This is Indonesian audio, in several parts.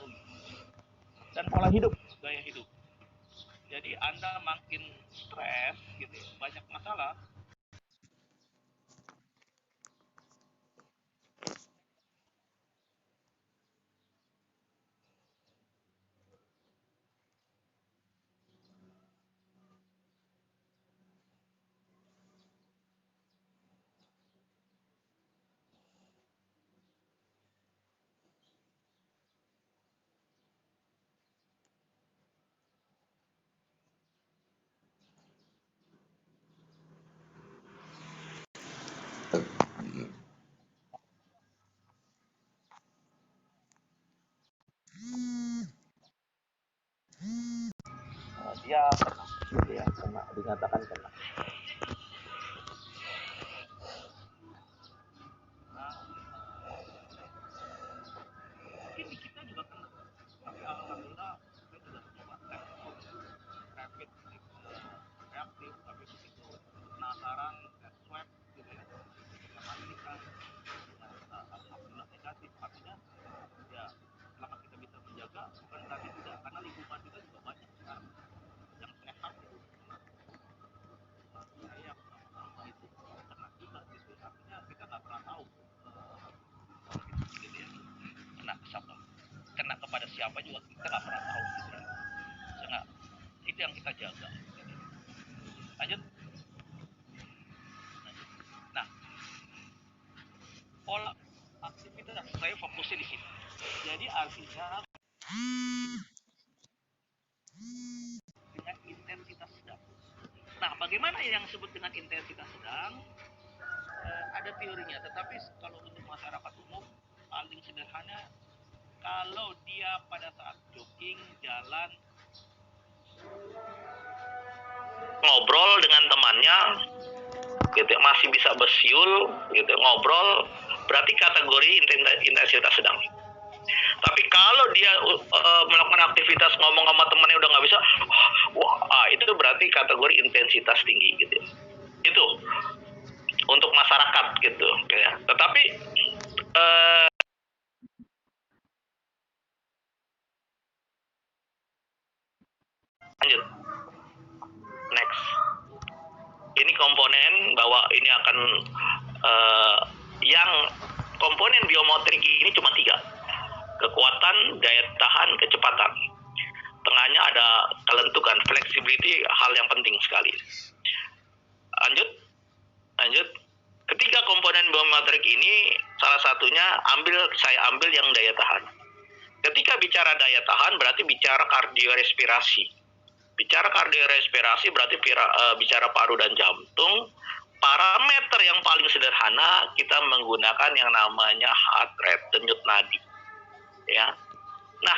mempengaruhi. Dan pola hidup, gaya hidup. Jadi Anda makin stres gitu, banyak masalah. Dia kena, gitu ya, kena, dinyatakan kena. Mungkin di kita juga kena, tapi alhamdulillah saya sudah coba rapid reaktif, tapi begitu penasaran tes swab gitu ya, memastikan alhamdulillah negatif. Artinya ya selama kita bisa menjaga, bukan berarti tidak, karena lingkungan kita juga banyak sekarang yang sehat itu saya itu kena juga gitu. Artinya kita nggak pernah tahu gitu ya, kena siapa, kena kepada siapa juga kita nggak pernah tahu gitu ya. Sehingga itu yang kita jaga gitu. Lanjut. Nah, pola aktivitas saya fokusnya di sini. Jadi artinya dengan intensitas sedang. Nah, bagaimana yang disebut dengan intensitas sedang? Ada teorinya, tetapi kalau untuk masyarakat umum paling sederhana, kalau dia pada saat jogging, jalan, ngobrol dengan temannya, gitu, masih bisa bersiul, gitu, ngobrol, berarti kategori intensitas sedang. Tapi kalau dia melakukan aktivitas ngomong sama temannya udah nggak bisa, wah, itu berarti kategori intensitas tinggi, gitu. Itu untuk masyarakat, gitu, ya. Tetapi lanjut, next. Ini komponen bahwa ini akan yang komponen biomotrik ini cuma 3. Kekuatan, daya tahan, kecepatan. Tengahnya ada kelentukan, flexibility, hal yang penting sekali. Lanjut. Ketiga komponen biomotrik ini salah satunya saya ambil yang daya tahan. Ketika bicara daya tahan berarti bicara kardiorespirasi. Bicara kardiorespirasi berarti bicara paru dan jantung. Parameter yang paling sederhana kita menggunakan yang namanya heart rate, denyut nadi. Ya. Nah,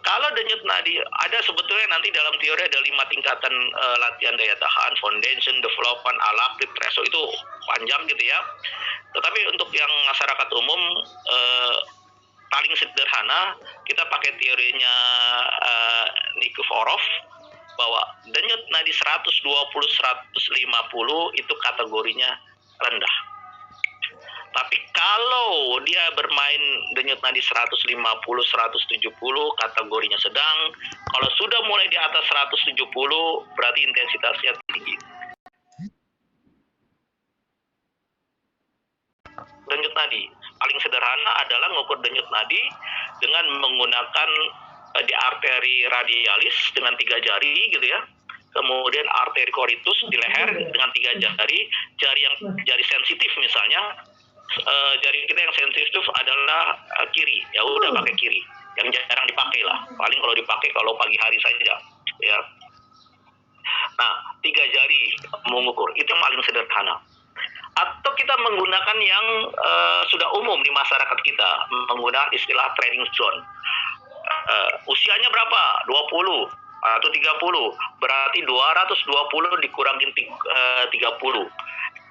kalau denyut nadi ada sebetulnya nanti dalam teori ada 5 tingkatan latihan daya tahan, foundation, development, adaptive, threshold, itu panjang gitu ya. Tetapi untuk yang masyarakat umum paling sederhana kita pakai teorinya Nikiforov bahwa denyut nadi 120-150 itu kategorinya rendah. Tapi kalau dia bermain denyut nadi 150-170 kategorinya sedang. Kalau sudah mulai di atas 170 berarti intensitasnya tinggi. Denyut nadi paling sederhana adalah mengukur denyut nadi dengan menggunakan di arteri radialis dengan 3 jari gitu ya. Kemudian arteri coritus di leher dengan 3 jari, jari sensitif misalnya. Jari kita yang sensitif adalah kiri, ya udah pakai kiri, yang jarang dipakai lah, paling kalau dipakai kalau pagi hari saja, ya. Nah, 3 jari mengukur, itu yang paling sederhana. Atau kita menggunakan yang sudah umum di masyarakat kita, menggunakan istilah training zone. Usianya berapa? 20 atau 30, berarti 220 dikurangin 30.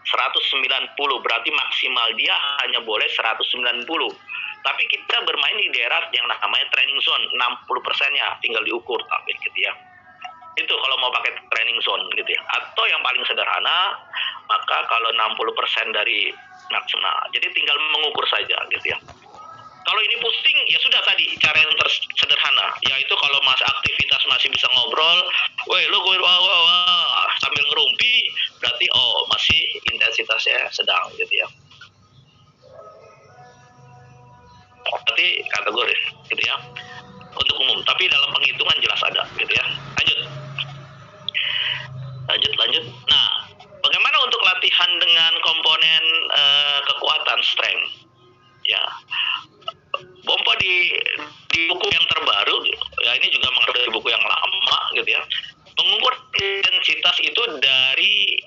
190 berarti maksimal dia hanya boleh 190. Tapi kita bermain di daerah yang namanya training zone, 60%-nya tinggal diukur tampil gitu ya. Itu kalau mau pakai training zone gitu ya. Atau yang paling sederhana, maka kalau 60% dari maksimal, jadi tinggal mengukur saja gitu ya. Kalau ini pusing, ya sudah tadi cara yang sederhana, yaitu kalau masih aktivitas masih bisa ngobrol, woi lu gue wah, wah, wah, sambil ngerumpi, berarti oh masih intensitasnya sedang gitu ya. Berarti kategori gitu ya untuk umum, tapi dalam penghitungan jelas ada gitu ya. Lanjut. Nah, bagaimana untuk latihan dengan komponen kekuatan strength? Ya, Bompa di buku yang terbaru, ya ini juga mengatur dari buku yang lama gitu ya. Mengukur intensitas itu dari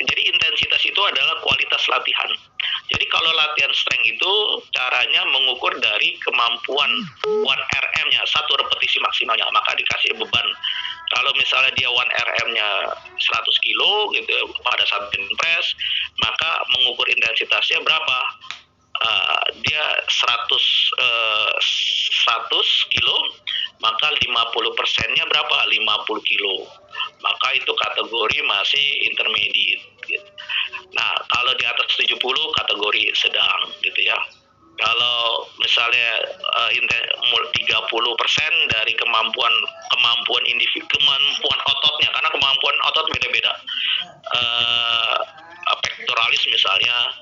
jadi intensitas itu adalah kualitas latihan. Jadi kalau latihan strength itu caranya mengukur dari kemampuan 1 RM-nya, 1 repetisi maksimalnya, maka dikasih beban. Kalau misalnya dia 1 RM-nya 100 kilo gitu ya, pada saat bench press, maka mengukur intensitasnya berapa? Dia 100 kilo, maka 50%-nya berapa? 50 kilo. Maka itu kategori masih intermediate gitu. Nah, kalau di atas 70 kategori sedang gitu ya. Kalau misalnya 30% dari kemampuan individu, kemampuan ototnya, karena kemampuan otot beda-beda. Pectoralis misalnya,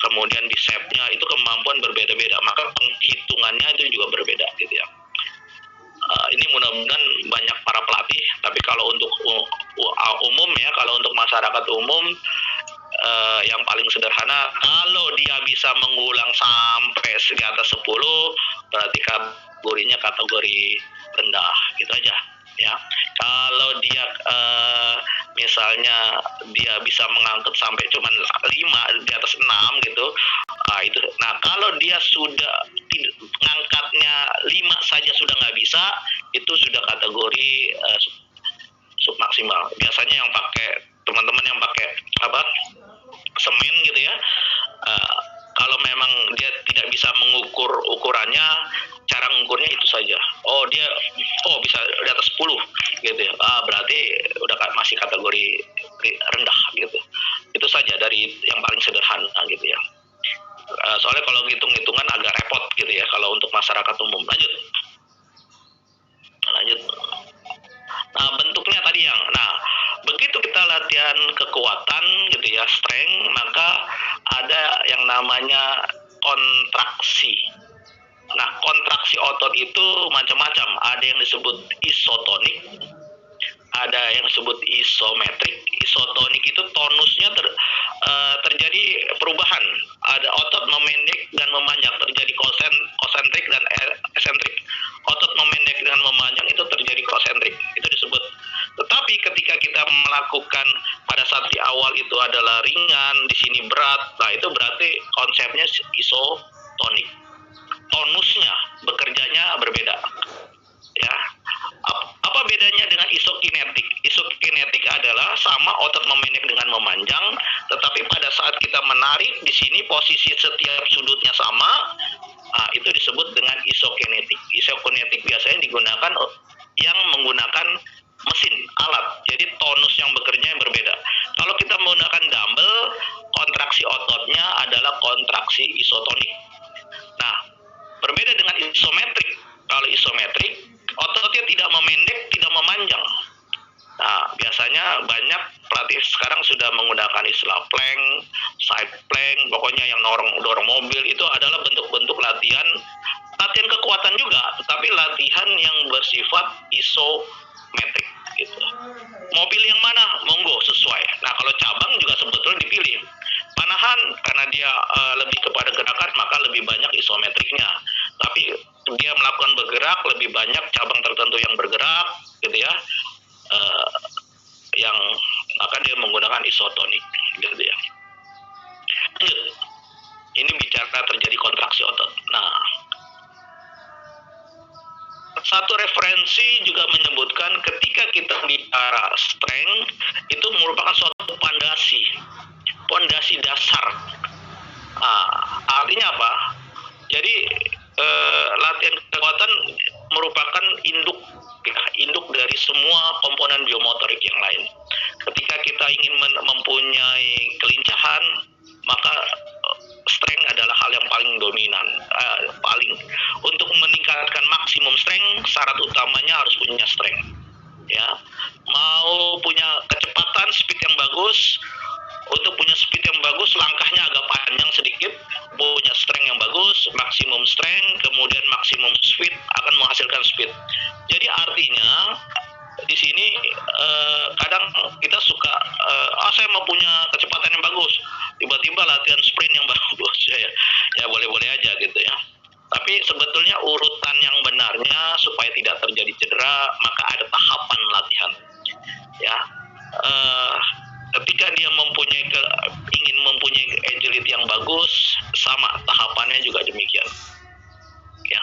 kemudian bicepsnya itu kemampuan berbeda-beda, maka penghitungannya itu juga berbeda gitu ya. Ini mudah-mudahan banyak para pelatih, tapi kalau untuk umum ya, kalau untuk masyarakat umum yang paling sederhana, kalau dia bisa mengulang sampai di atas 10, berarti kategorinya kategori rendah gitu aja ya. Kalau dia misalnya dia bisa mengangkat sampai cuman 5, di atas 6 gitu, itu. Nah, kalau dia sudah ngangkatnya 5 saja sudah nggak bisa, itu sudah kategori submaksimal. Biasanya yang pakai teman-teman yang pakai semen gitu ya, kalau memang dia tidak bisa mengukur ukurannya, cara mengukurnya itu saja. Dia bisa di atas 10 gitu ya. Berarti udah masih kategori rendah gitu. Itu saja dari yang paling sederhana gitu ya. Soalnya kalau hitung-hitungan agak repot gitu ya kalau untuk masyarakat umum. Lanjut. Nah, bentuknya tadi begitu kita latihan kekuatan gitu ya, strength, maka ada yang namanya kontraksi. Nah, kontraksi otot itu macam-macam. Ada yang disebut isotonik, ada yang disebut isometrik. Isotonik itu tonusnya terjadi perubahan. Ada otot memendek dan memanjang, terjadi konsentrik dan esentrik. Otot memendek dan memanjang itu terjadi konsentrik. Itu disebut. Tetapi ketika kita melakukan pada saat di awal itu adalah ringan, di sini berat, nah itu berarti konsepnya isotonik. Tonusnya bekerjanya berbeda. Ya. Apa bedanya dengan isokinetik? Isokinetik adalah sama otot memendek dengan memanjang, tetapi pada saat kita menarik di sini posisi setiap sudutnya sama. Itu disebut dengan isokinetik. Isokinetik biasanya digunakan yang menggunakan mesin, alat. Jadi tonus yang bekerja berbeda. Kalau kita menggunakan dumbbell, kontraksi ototnya adalah kontraksi isotonik. Nah, berbeda dengan isometrik. Kalau isometrik, ototnya tidak memendek, tidak memanjang. Nah, biasanya banyak pelatih sekarang sudah menggunakan istilah plank, side plank, pokoknya yang dorong mobil. Itu adalah bentuk-bentuk latihan kekuatan juga, tetapi latihan yang bersifat isometrik gitu. Mau pilih yang mana? Monggo, sesuai. Nah, kalau cabang juga sebetulnya dipilih. Panahan karena dia lebih kepada gerakan, maka lebih banyak isometriknya. Tapi dia melakukan bergerak, lebih banyak cabang tertentu yang bergerak gitu ya. Yang maka dia menggunakan isotonik gitu ya. Lanjut. Ini bicara terjadi kontraksi otot. Nah, satu referensi juga menyebutkan ketika kita bicara strength itu merupakan suatu pondasi dasar. Artinya apa? Jadi latihan kekuatan merupakan induk dari semua komponen biomotorik yang lain. Ketika kita ingin mempunyai kelincahan, maka strength adalah hal yang paling strength, syarat utamanya harus punya strength. Ya, mau punya kecepatan, speed yang bagus. Untuk punya speed yang bagus, langkahnya agak panjang sedikit. Punya strength yang bagus, maksimum strength, kemudian maksimum speed akan menghasilkan speed. Jadi artinya di sini kadang kita suka saya mau punya kecepatan yang bagus, tiba-tiba latihan sprint yang bagus, ya boleh-boleh aja gitu ya. Tapi sebetulnya urutan yang benarnya supaya tidak terjadi cedera, maka ada tahapan latihan. Ya, ketika dia ingin mempunyai agility yang bagus, sama tahapannya juga demikian. Ya.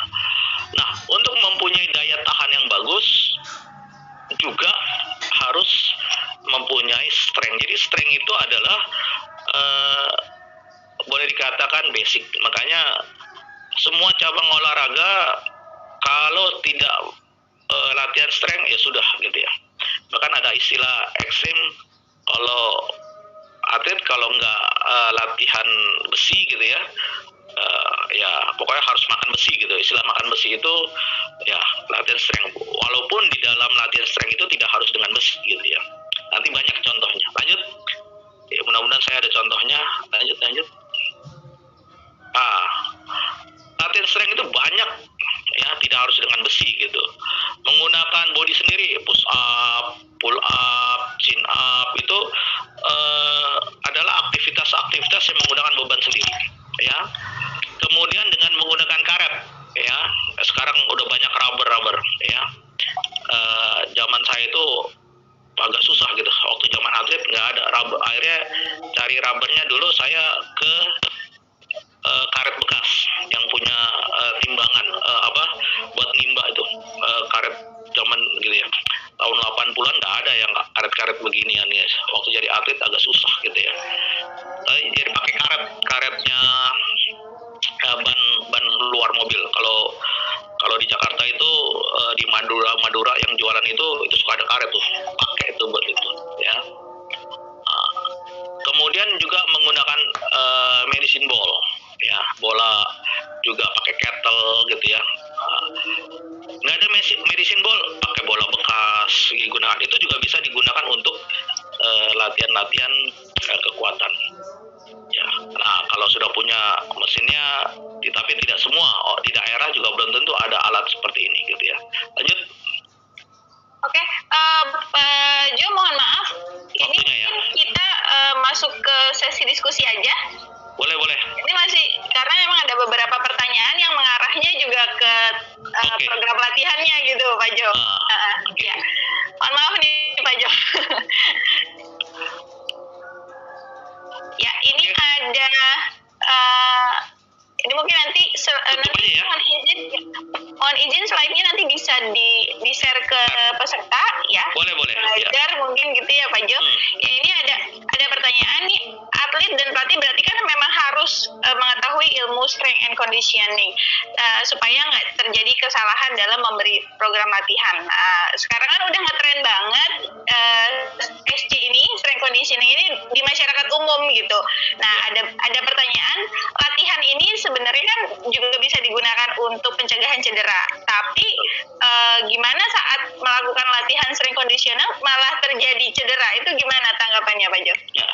Nah, untuk mempunyai daya tahan yang bagus juga harus mempunyai strength. Jadi strength itu adalah boleh dikatakan basic. Makanya semua cabang olahraga kalau tidak latihan strength ya sudah gitu ya. Bahkan ada istilah ekstrim, kalau atlet kalau nggak latihan besi gitu ya, ya pokoknya harus makan besi gitu. Istilah makan besi itu ya latihan strength. Walaupun di dalam latihan strength itu tidak harus dengan besi gitu ya. Nanti banyak contohnya. Lanjut. Ya, mudah-mudahan saya ada contohnya. Lanjut. Latihan strength itu banyak ya, tidak harus dengan besi gitu. Menggunakan body sendiri, push up, pull up, chin up itu adalah aktivitas-aktivitas yang menggunakan beban sendiri ya. Kemudian dengan menggunakan karet ya, sekarang udah banyak rubber ya. Zaman saya itu agak susah gitu, waktu zaman atlet nggak ada rubber, akhirnya cari rubbernya dulu saya ke karet bekas yang punya timbangan buat nimba itu, karet zaman gitu ya, tahun 80-an nggak ada yang karet-karet beginian ya. Waktu jadi atlet agak susah gitu ya. Jadi pakai karetnya ban luar mobil. Kalau di Jakarta itu di Madura yang jualan itu suka ada karet tuh, pakai itu buat itu ya. Kemudian juga menggunakan medicine ball ya, bola juga pakai kettle gitu ya. Nggak ada medicine ball, pakai bola bekas digunakan. Itu juga bisa digunakan untuk latihan-latihan kekuatan ya. Nah, kalau sudah punya mesinnya, tapi tidak semua di daerah juga belum tentu ada alat seperti ini gitu ya. Lanjut. Oke, Jo, mohon maaf, ini ya. Kita masuk ke sesi diskusi aja. Boleh. Ini masih karena memang ada beberapa pertanyaan yang mengarahnya juga ke program latihannya gitu, Pak Jo. Ya. Mohon maaf nih, Pak Jo. Ya, ini ada ini mungkin nanti mohon izin slide-nya nanti bisa di-share ke peserta ya. Boleh. Belajar ya. Mungkin gitu ya Pak Jo. Ya, ini ada pertanyaan nih, atlet dan pelatih berarti kan memang harus mengetahui ilmu strength and conditioning supaya nggak terjadi kesalahan dalam memberi program latihan. Sekarang kan udah ngetren banget SC ini, strength conditioning ini di masyarakat umum gitu. Nah, ada pertanyaan, latihan ini sebenarnya kan juga bisa digunakan untuk pencegahan cedera. Tapi gimana saat melakukan latihan strength conditioning malah terjadi cedera? Itu gimana tanggapannya Pak Jo? Ya.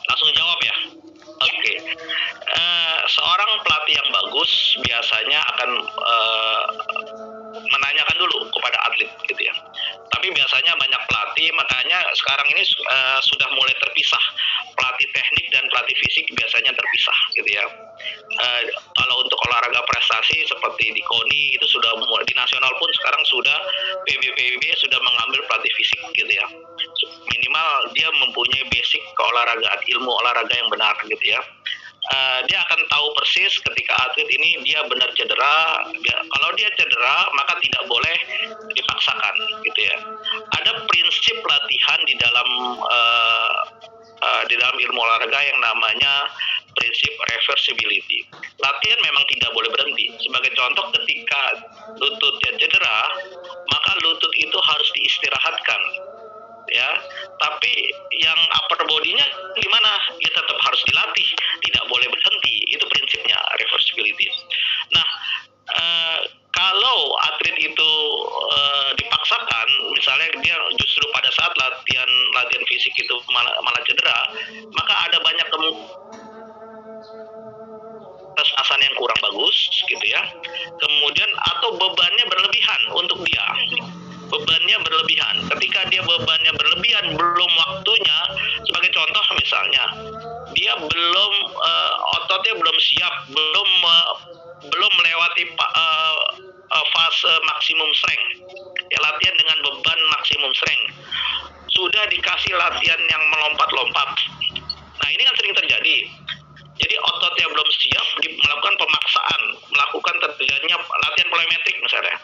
Langsung jawab ya. Oke. Seorang pelatih yang bagus biasanya akan menanyakan dulu kepada atlet gitu ya. Tapi biasanya banyak pelatih, makanya sekarang ini sudah mulai terpisah. Pelatih teknik dan pelatih fisik biasanya terpisah gitu ya. Kalau untuk olahraga prestasi seperti di KONI itu sudah mulai, di nasional pun sekarang sudah PBPB sudah mengambil pelatih fisik gitu ya. Minimal dia mempunyai basic keolahragaan, ilmu olahraga yang benar gitu ya. Dia akan tahu persis ketika atlet ini dia benar cedera. Kalau dia cedera maka tidak boleh dipaksakan gitu ya. Ada prinsip latihan di dalam ilmu olahraga yang namanya prinsip reversibility. Latihan memang tidak boleh berhenti. Sebagai contoh, ketika lututnya cedera, maka lutut itu harus diistirahatkan. Ya, tapi yang upper body-nya gimana? Ya tetap harus dilatih, tidak boleh berhenti. Itu prinsipnya reversibility. Nah, kalau kemasan yang kurang bagus gitu ya. Kemudian atau bebannya berlebihan untuk dia. Bebannya berlebihan. Ketika dia bebannya berlebihan, belum waktunya. Sebagai contoh misalnya, dia belum ototnya belum siap, belum melewati fase maksimum strength. Ya, latihan dengan beban maksimum strength. Sudah dikasih latihan yang melompat-lompat. Nah, ini kan sering terjadi. Jadi ototnya belum siap, melakukan pemaksaan, melakukan terjadinya latihan plyometrik misalnya.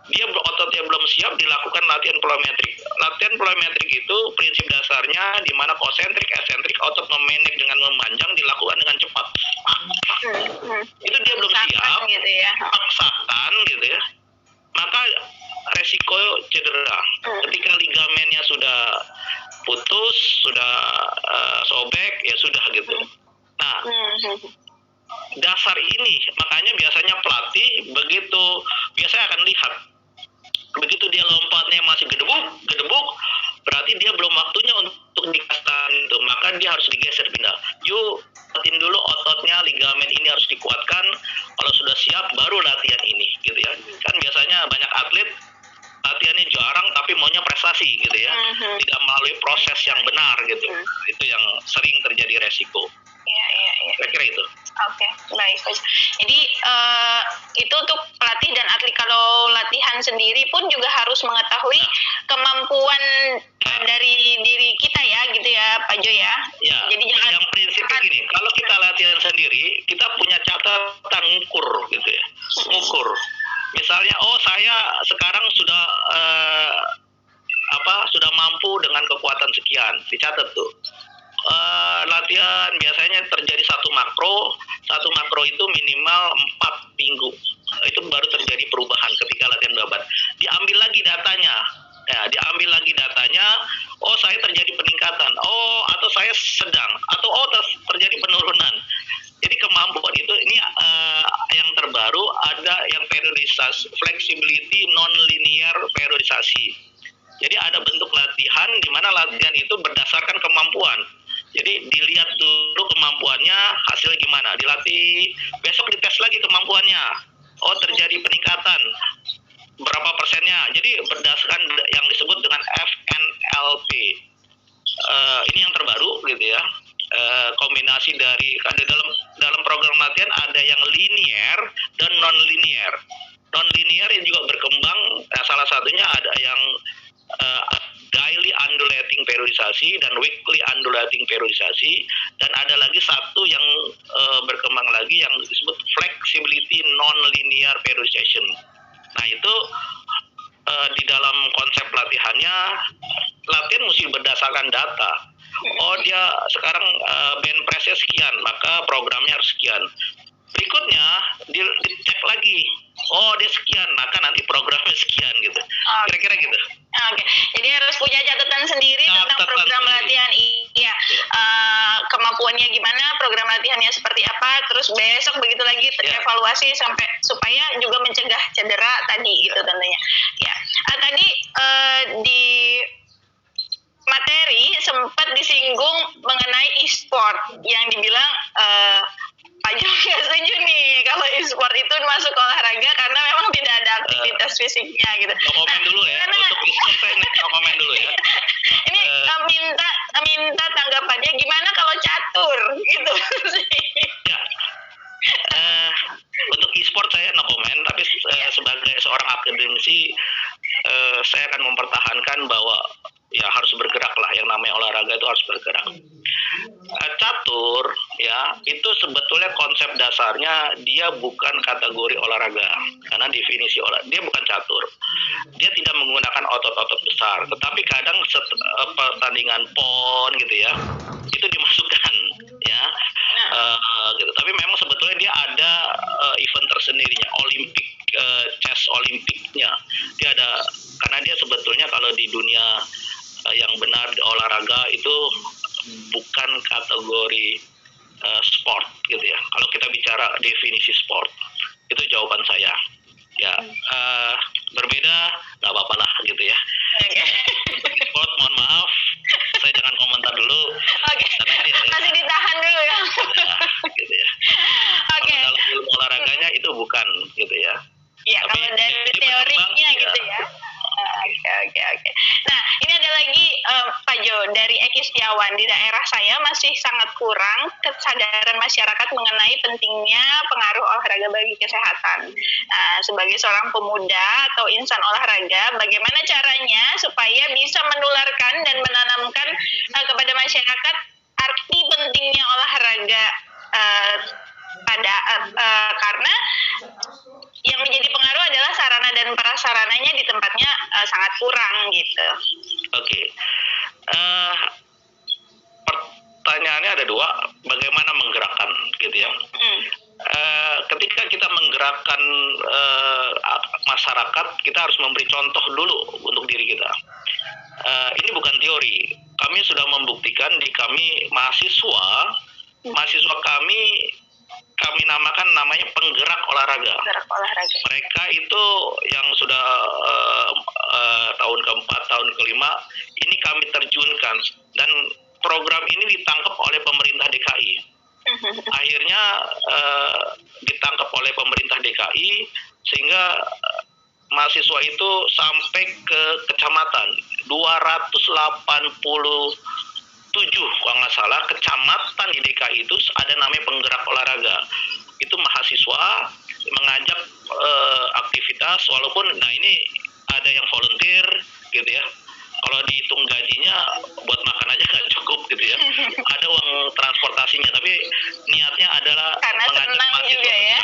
Dia ototnya belum siap, dilakukan latihan plyometrik. Latihan plyometrik itu prinsip dasarnya di mana konsentrik, eksentrik, otot memendek dengan memanjang dilakukan dengan cepat. Itu dia belum siap, gitu ya. paksakan gitu ya. Maka resiko cedera. Ketika ligamennya sudah putus, sudah sobek, ya sudah gitu. Nah, dasar ini makanya biasanya pelatih biasanya akan lihat begitu dia lompatnya masih gedebuk, berarti dia belum waktunya untuk dikasihkan itu, maka dia harus digeser pindah. Yuk, latihan dulu ototnya, ligamen ini harus dikuatkan. Kalau sudah siap, baru latihan ini, gitu ya. Kan biasanya banyak atlet latihannya jarang tapi maunya prestasi, gitu ya. Tidak melalui proses yang benar, gitu. Itu yang sering terjadi resiko. Iya. Kira-kira itu. Oke, baik. Jadi itu untuk pelatih dan atlet. Kalau latihan sendiri pun juga harus mengetahui kemampuan dari diri kita ya, gitu ya, Pak Jo ya. Ya. Jadi yang prinsipnya gini, kalau kita latihan sendiri, kita punya catatan ngukur, gitu ya. Ngukur. Misalnya, saya sekarang sudah sudah mampu dengan kekuatan sekian, dicatat tuh. Latihan biasanya terjadi satu makro itu minimal 4 minggu. Itu baru terjadi perubahan ketika latihan beban. Diambil lagi datanya. Saya terjadi peningkatan. Atau saya sedang. Atau terjadi penurunan. Jadi kemampuan itu ini yang terbaru ada yang periodisasi, flexibility non-linear periodisasi. Jadi ada bentuk latihan di mana latihan itu berdasarkan kemampuan. Jadi dilihat dulu kemampuannya, hasilnya gimana. Dilatih, besok dites lagi kemampuannya. Terjadi peningkatan. Berapa persennya. Jadi berdasarkan yang disebut dengan FNLP. Ini yang terbaru gitu ya. Kombinasi dari dalam program latihan ada yang linear dan non-linear. Non-linear yang juga berkembang, salah satunya ada yang daily undulating periodisasi dan weekly undulating periodisasi, dan ada lagi satu yang berkembang lagi yang disebut flexibility non-linear periodization. Nah itu di dalam konsep latihannya, latihan mesti berdasarkan data. Dia sekarang bench press-nya sekian, maka programnya harus sekian. Berikutnya dicek lagi, dia sekian, maka nanti programnya sekian gitu. Kira-kira gitu. Oke, jadi harus punya catatan sendiri tentang program latihan. Iya, kemampuannya gimana, program latihannya seperti apa, terus besok begitu lagi evaluasi sampai supaya juga mencegah cedera tadi gitu tentunya. Ya, tadi di materi sempat disinggung mengenai e-sport yang dibilang Pak Jo nggak setuju nih kalau e-sport itu masuk olahraga karena memang tidak ada aktivitas fisiknya gitu. No komen dulu ya. Untuk e-sport saya no komen dulu ya. Ini minta tanggapannya gimana kalau catur gitu sih. Ya. Untuk e-sport saya no komen, tapi sebagai seorang akademisi saya akan mempertahankan bahwa ya harus bergerak lah, yang namanya olahraga itu harus bergerak. Catur ya itu sebetulnya konsep dasarnya dia bukan kategori olahraga, karena definisi dia bukan catur. Dia tidak menggunakan otot-otot besar, tetapi kadang pertandingan PON gitu ya itu dimasukkan ya. Gitu. Tapi memang sebetulnya dia ada event tersendirinya, Olimpik, chess Olimpiknya. Dia ada, karena dia sebetulnya kalau di dunia yang benar di olahraga itu bukan kategori sport gitu ya. Kalau kita bicara definisi sport, itu jawaban saya. Ya, berbeda nggak apa-apa lah gitu ya. Sport, mohon maaf, saya jangan komentar dulu. Masih ditahan dulu ya. Gitu ya. Oke. Dalam ilmu dilakukan gitu ya. Ya, Tapi kalau dari ini teorinya berkembang, gitu ya. Oke. Nah, ini ada lagi Pak Jo, dari Eki Setiawan. Di daerah saya masih sangat kurang kesadaran masyarakat mengenai pentingnya pengaruh olahraga bagi kesehatan. Nah, sebagai seorang pemuda atau insan olahraga, bagaimana caranya supaya bisa menularkan dan menanamkan kepada masyarakat arti pentingnya olahraga karena yang menjadi pengaruh adalah sarana dan prasarananya di tempatnya sangat kurang gitu. Oke. Pertanyaannya ada dua, bagaimana menggerakkan gitu ya. Ketika kita menggerakkan masyarakat, kita harus memberi contoh dulu untuk diri kita. Ini bukan teori. Kami sudah membuktikan di kami mahasiswa kami namakan namanya penggerak olahraga. Mereka itu yang sudah tahun keempat, tahun kelima, ini kami terjunkan dan program ini ditangkap oleh pemerintah DKI. Akhirnya ditangkap oleh pemerintah DKI sehingga mahasiswa itu sampai ke kecamatan 287 kalau nggak salah kecamatan di DKI itu ada namanya penggerak olahraga. Itu mahasiswa mengajak aktivitas walaupun ini ada yang volunteer gitu ya. Kalau dihitung gajinya buat makan aja nggak cukup gitu ya. Ada uang transportasinya, tapi niatnya adalah karena mengajak mahasiswa juga ya.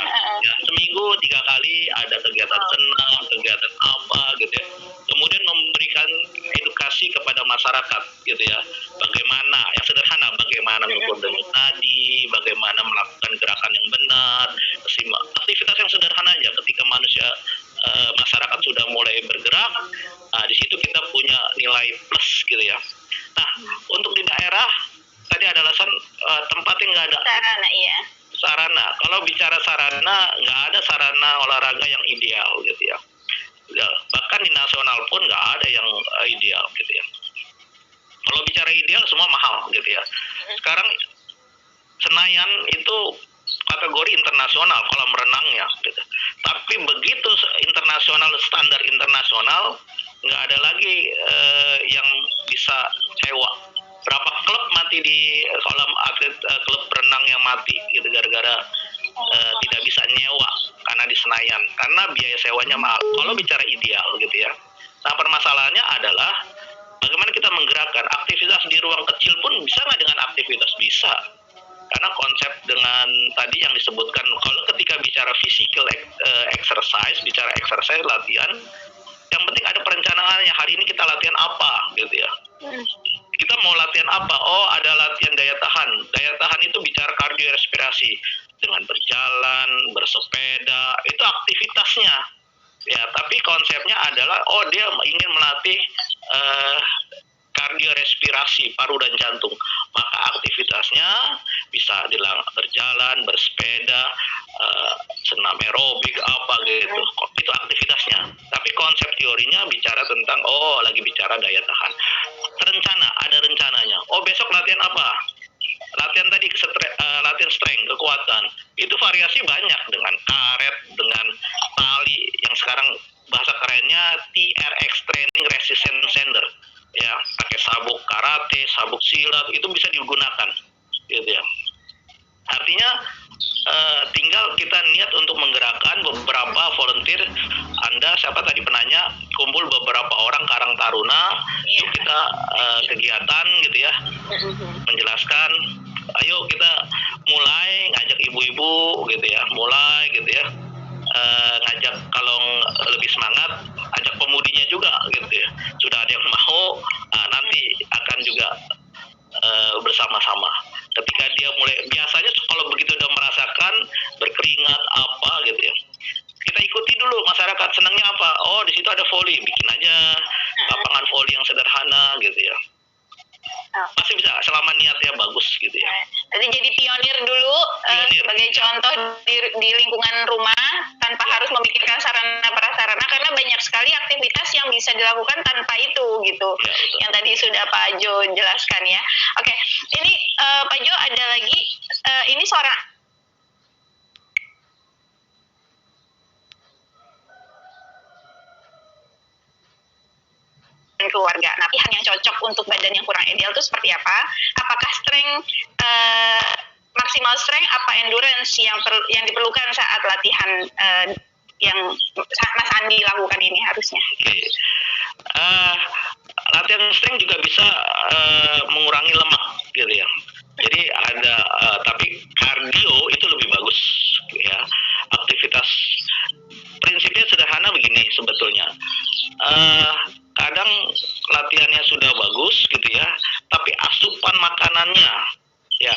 Seminggu 3 kali ada kegiatan senam, kegiatan apa gitu ya. Kemudian memberikan edukasi kepada masyarakat gitu ya. Bagaimana, yang sederhana, bagaimana mengukur denyut nadi, bagaimana melakukan gerakan yang benar, aktivitas yang sederhana aja. Ketika masyarakat sudah mulai bergerak, di situ kita punya nilai plus gitu ya. Nah, untuk di daerah tadi ada alasan tempatnya nggak ada sarana. Kalau bicara sarana, nggak ada sarana olahraga yang ideal gitu ya. Bahkan di nasional pun nggak ada yang ideal gitu ya. Kalau bicara ideal semua mahal gitu ya. Sekarang Senayan itu kategori internasional kolam renangnya gitu. Tapi begitu internasional, standar internasional, nggak ada lagi yang bisa sewa. Berapa klub mati di kolam atlet, klub renang yang mati gitu gara-gara tidak bisa nyewa karena di Senayan, karena biaya sewanya mahal. Kalau bicara ideal gitu ya. Nah, permasalahannya adalah bagaimana kita menggerakkan aktivitas di ruang kecil pun bisa nggak dengan aktivitas bisa. Karena konsep dengan tadi yang disebutkan, kalau ketika bicara physical exercise, bicara exercise latihan, yang penting ada perencanaannya. Hari ini kita latihan apa gitu ya. Kita mau latihan apa? Oh, ada latihan daya tahan. Daya tahan itu bicara kardio respirasi dengan berjalan, bersepeda, itu aktivitasnya. Ya, tapi konsepnya adalah dia ingin melatih kardio respirasi paru dan jantung, maka aktivitasnya bisa berjalan, bersepeda, senam aerobik apa gitu. Itu aktivitasnya. Tapi konsep teorinya bicara tentang lagi bicara daya tahan. Ada rencananya. Besok latihan apa? Latihan tadi latihan strength, kekuatan. Itu variasi banyak dengan karet, dengan tali yang sekarang bahasa kerennya TRX, Training Resistance Center. Ya, pakai sabuk karate, sabuk silat, itu bisa digunakan gitu ya. Artinya tinggal kita niat untuk menggerakkan beberapa volunteer. Anda siapa tadi penanya, kumpul beberapa orang Karang Taruna, yuk kita kegiatan gitu ya, menjelaskan, ayo kita mulai ngajak ibu-ibu gitu ya, ngajak kalau lebih semangat, ajak pemudinya juga gitu ya. Sudah ada yang mau, nanti akan juga bersama-sama. Ketika dia mulai, biasanya kalau begitu udah merasakan berkeringat apa gitu ya, kita ikuti dulu masyarakat senangnya apa. Di situ ada volley, bikin aja lapangan volley yang sederhana gitu ya. Masih bisa selama niatnya bagus gitu ya. Jadi pionir dulu, sebagai contoh di lingkungan rumah tanpa harus memikirkan sarana prasarana, karena banyak sekali aktivitas yang bisa dilakukan tanpa itu gitu. Ya, yang tadi sudah Pak Jo jelaskan ya. Oke, ini Pak Jo ada lagi, ini seorang dan keluarga. Nah, latihan yang cocok untuk badan yang kurang ideal itu seperti apa? Apakah strength, maksimal strength, apa endurance yang diperlukan saat latihan yang Mas Andi lakukan ini harusnya? Latihan strength juga bisa mengurangi lemak gitu ya. Jadi ada tapi kardio itu lebih bagus ya. Aktivitas prinsipnya sederhana begini sebetulnya. Kadang latihannya sudah bagus gitu ya, tapi asupan makanannya ya.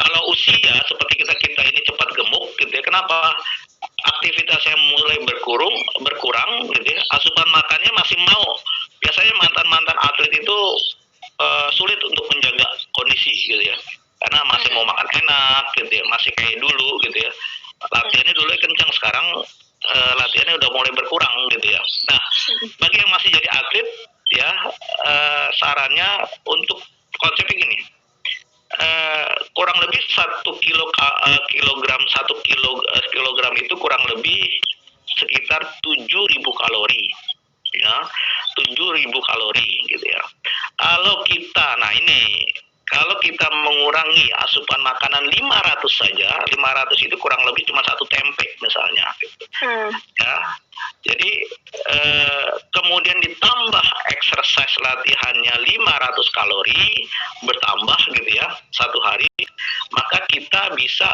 Kalau usia seperti kita ini cepat gemuk gitu ya. Kenapa? Aktivitasnya mulai berkurang gitu ya. Asupan makannya masih mau. Biasanya mantan atlet itu sulit untuk menjaga kondisi gitu ya, karena masih mau makan enak gitu ya, masih kayak dulu gitu ya. Latihannya dulu kencang, sekarang latihannya udah mulai berkurang gitu ya. Nah, bagi yang masih jadi atlet ya, sarannya untuk konsepnya gini, kurang lebih 1 kilogram itu kurang lebih sekitar 7.000 kalori ya, 7.000 kalori gitu ya. Kalau kita mengurangi asupan makanan 500 saja, 500 itu kurang lebih cuma 1 tempe misalnya gitu. Ya. Jadi kemudian ditambah exercise latihannya 500 kalori bertambah gitu ya satu hari, maka kita bisa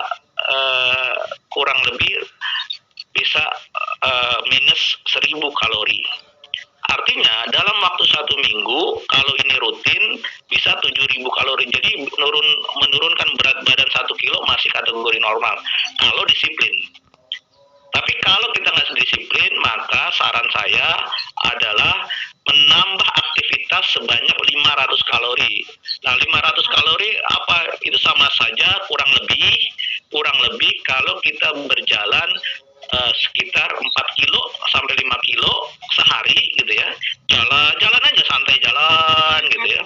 kurang lebih bisa minus 1.000 kalori. Artinya dalam waktu 1 minggu kalau ini rutin bisa 7.000 kalori. Jadi menurunkan berat badan 1 kilo masih kategori normal kalau disiplin. Tapi kalau kita nggak disiplin, maka saran saya adalah menambah aktivitas sebanyak 500 kalori. Nah, 500 kalori apa? Itu sama saja kurang lebih kalau kita berjalan sekitar 4 kilo sampai 5 kilo sehari gitu ya. Jalan aja, santai jalan gitu ya.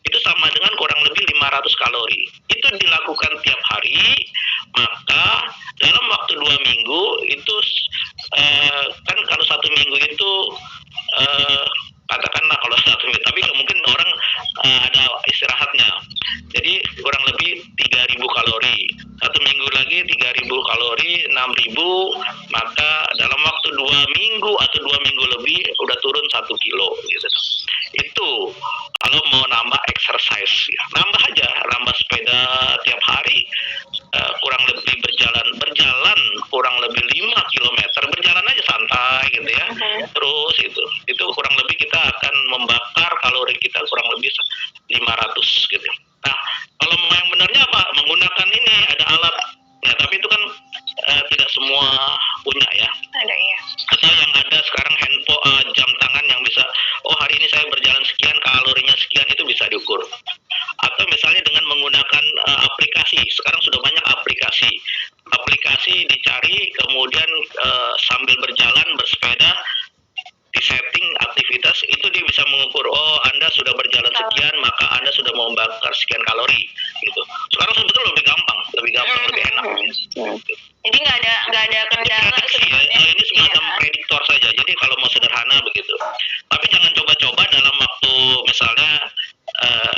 Itu sama dengan kurang lebih 500 kalori. Itu dilakukan tiap hari, maka dalam waktu 2 minggu itu kan kalau 1 minggu itu katakanlah kalau 1 minggu, tapi mungkin orang ada istirahatnya. Jadi kurang lebih 3.000 kalori. 1 minggu lagi 3.000 kalori, 6.000, maka dalam waktu 2 minggu atau 2 minggu lebih udah turun 1 kilo gitu. Itu kalau mau nambah exercise ya. Nambah sepeda tiap hari, kurang lebih berjalan kurang lebih 5 kilometer, berjalan aja santai gitu ya. Terus itu kurang lebih kita akan membakar kalori kita kurang lebih 500 gitu. Nah, kalau mau yang benarnya apa? Menggunakan ini, ada alat ya, tapi itu kan tidak semua punya ya. Ada ya. Atau yang ada sekarang handphone, jam tangan yang bisa, oh hari ini saya berjalan sekian, kalorinya sekian, itu bisa diukur. Atau misalnya dengan menggunakan aplikasi, sekarang sudah banyak aplikasi dicari, kemudian sambil berjalan bersepeda di setting aktivitas itu dia bisa mengukur, oh Anda sudah berjalan sekian, maka Anda sudah membakar sekian kalori gitu. Sekarang sebetulnya lebih gampang, lebih enak. Jadi nggak ada kendala sebenarnya. Ini semacam prediktor saja. Jadi kalau mau sederhana begitu. Tapi jangan coba-coba dalam waktu misalnya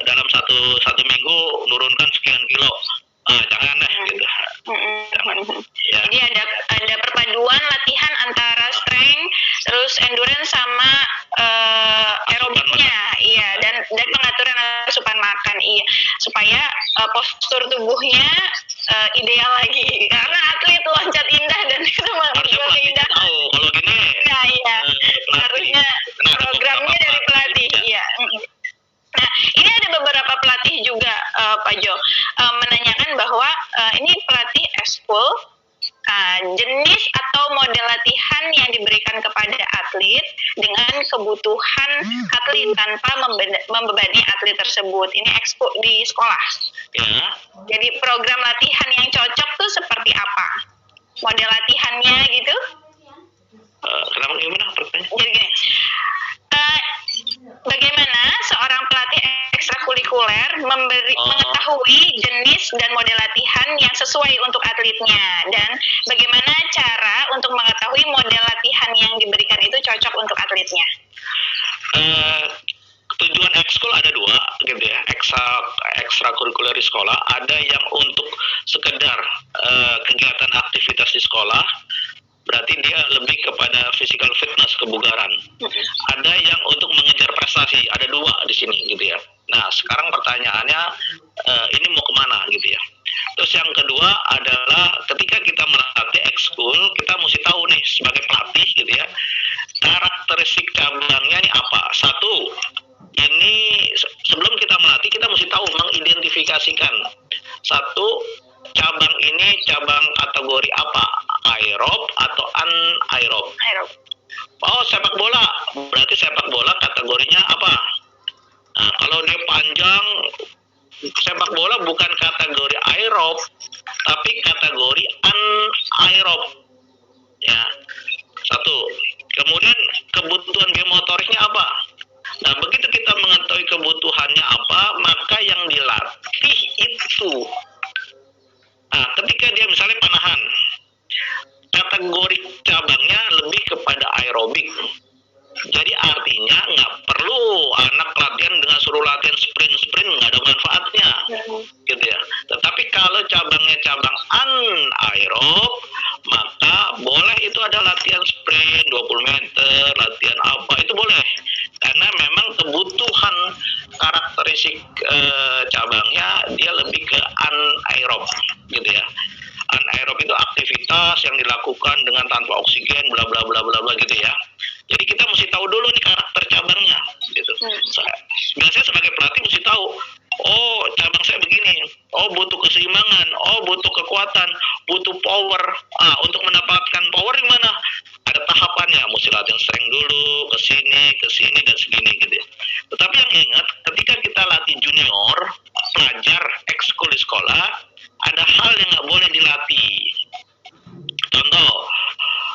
dalam satu minggu nurunkan sekian kilo. Jangan deh gitu. Jangan. Ya. Jadi ada perpaduan latihan antara strength, terus endurance sama aerobiknya, iya, dan pengaturan asupan makan, iya, supaya postur tubuhnya ideal lagi. Karena atlet loncat indah dan itu harusnya indah. Tahu kalau gini. Nah, iya. Harusnya programnya dari pelatih, iya. Nah, ini ada beberapa pelatih juga, Pak Jo, menanyakan bahwa ini pelatih eskul, jenis atau model latihan yang diberikan kepada atlet dengan kebutuhan atlet tanpa membebani atlet tersebut. Ini ekspo di sekolah. Ya. Jadi program latihan yang cocok tuh seperti apa? Model latihannya gitu? Kenapa gimana pertanyaan? Jadi gini, bagaimana seorang pelatih ekstrakurikuler mengetahui jenis dan model latihan yang sesuai untuk atletnya, dan bagaimana cara untuk mengetahui model latihan yang diberikan itu cocok untuk atletnya? tujuan ekskul ada dua gitu ya, ekstrakurikuler di sekolah. Ada yang untuk sekedar kegiatan aktivitas di sekolah, berarti dia lebih kepada physical fitness, kebugaran. Ada yang untuk mengejar prestasi, ada dua di sini gitu ya. Nah sekarang pertanyaannya, ini mau kemana gitu ya. Terus yang kedua adalah ketika kita melatih ekskul, kita mesti tahu nih sebagai pelatih gitu ya, karakteristik cabangnya ini apa. Satu, ini sebelum kita melatih kita mesti tahu mengidentifikasikan satu cabang ini cabang kategori apa, aerob atau anaerob. Oh sepak bola, berarti sepak bola kategorinya apa? Nah, kalau dia panjang, sepak bola bukan kategori aerob tapi kategori anaerob ya. Satu. Kemudian kebutuhan biomotoriknya apa? Nah begitu kita mengetahui kebutuhannya apa, maka yang dilatih itu. Nah ketika dia misalnya panahan, kategori cabangnya lebih kepada aerobik. Jadi artinya nggak perlu anak latihan dengan suruh latihan sprint, nggak ada manfaatnya gitu ya. Tetapi kalau cabangnya cabang anaerob, maka boleh itu ada latihan sprint 20 meter, latihan apa, itu boleh. Karena memang kebutuhan karakteristik cabangnya dia lebih ke anaerob gitu ya. Anaerob itu aktivitas yang dilakukan dengan tanpa oksigen, bla bla bla bla bla gitu ya. Jadi kita mesti tahu dulu nih karakter cabangnya gitu. Biasanya sebagai pelatih mesti tahu, oh cabang saya begini, oh butuh keseimbangan, oh butuh kekuatan, butuh power. Untuk mendapatkan power di mana? Ada tahapannya, mesti latihan strength dulu, ke sini dan segini gitu ya. Tetapi yang ingat, ketika kita latih junior, pelajar ekskul di sekolah, ada hal yang nggak boleh dilatih. Contoh,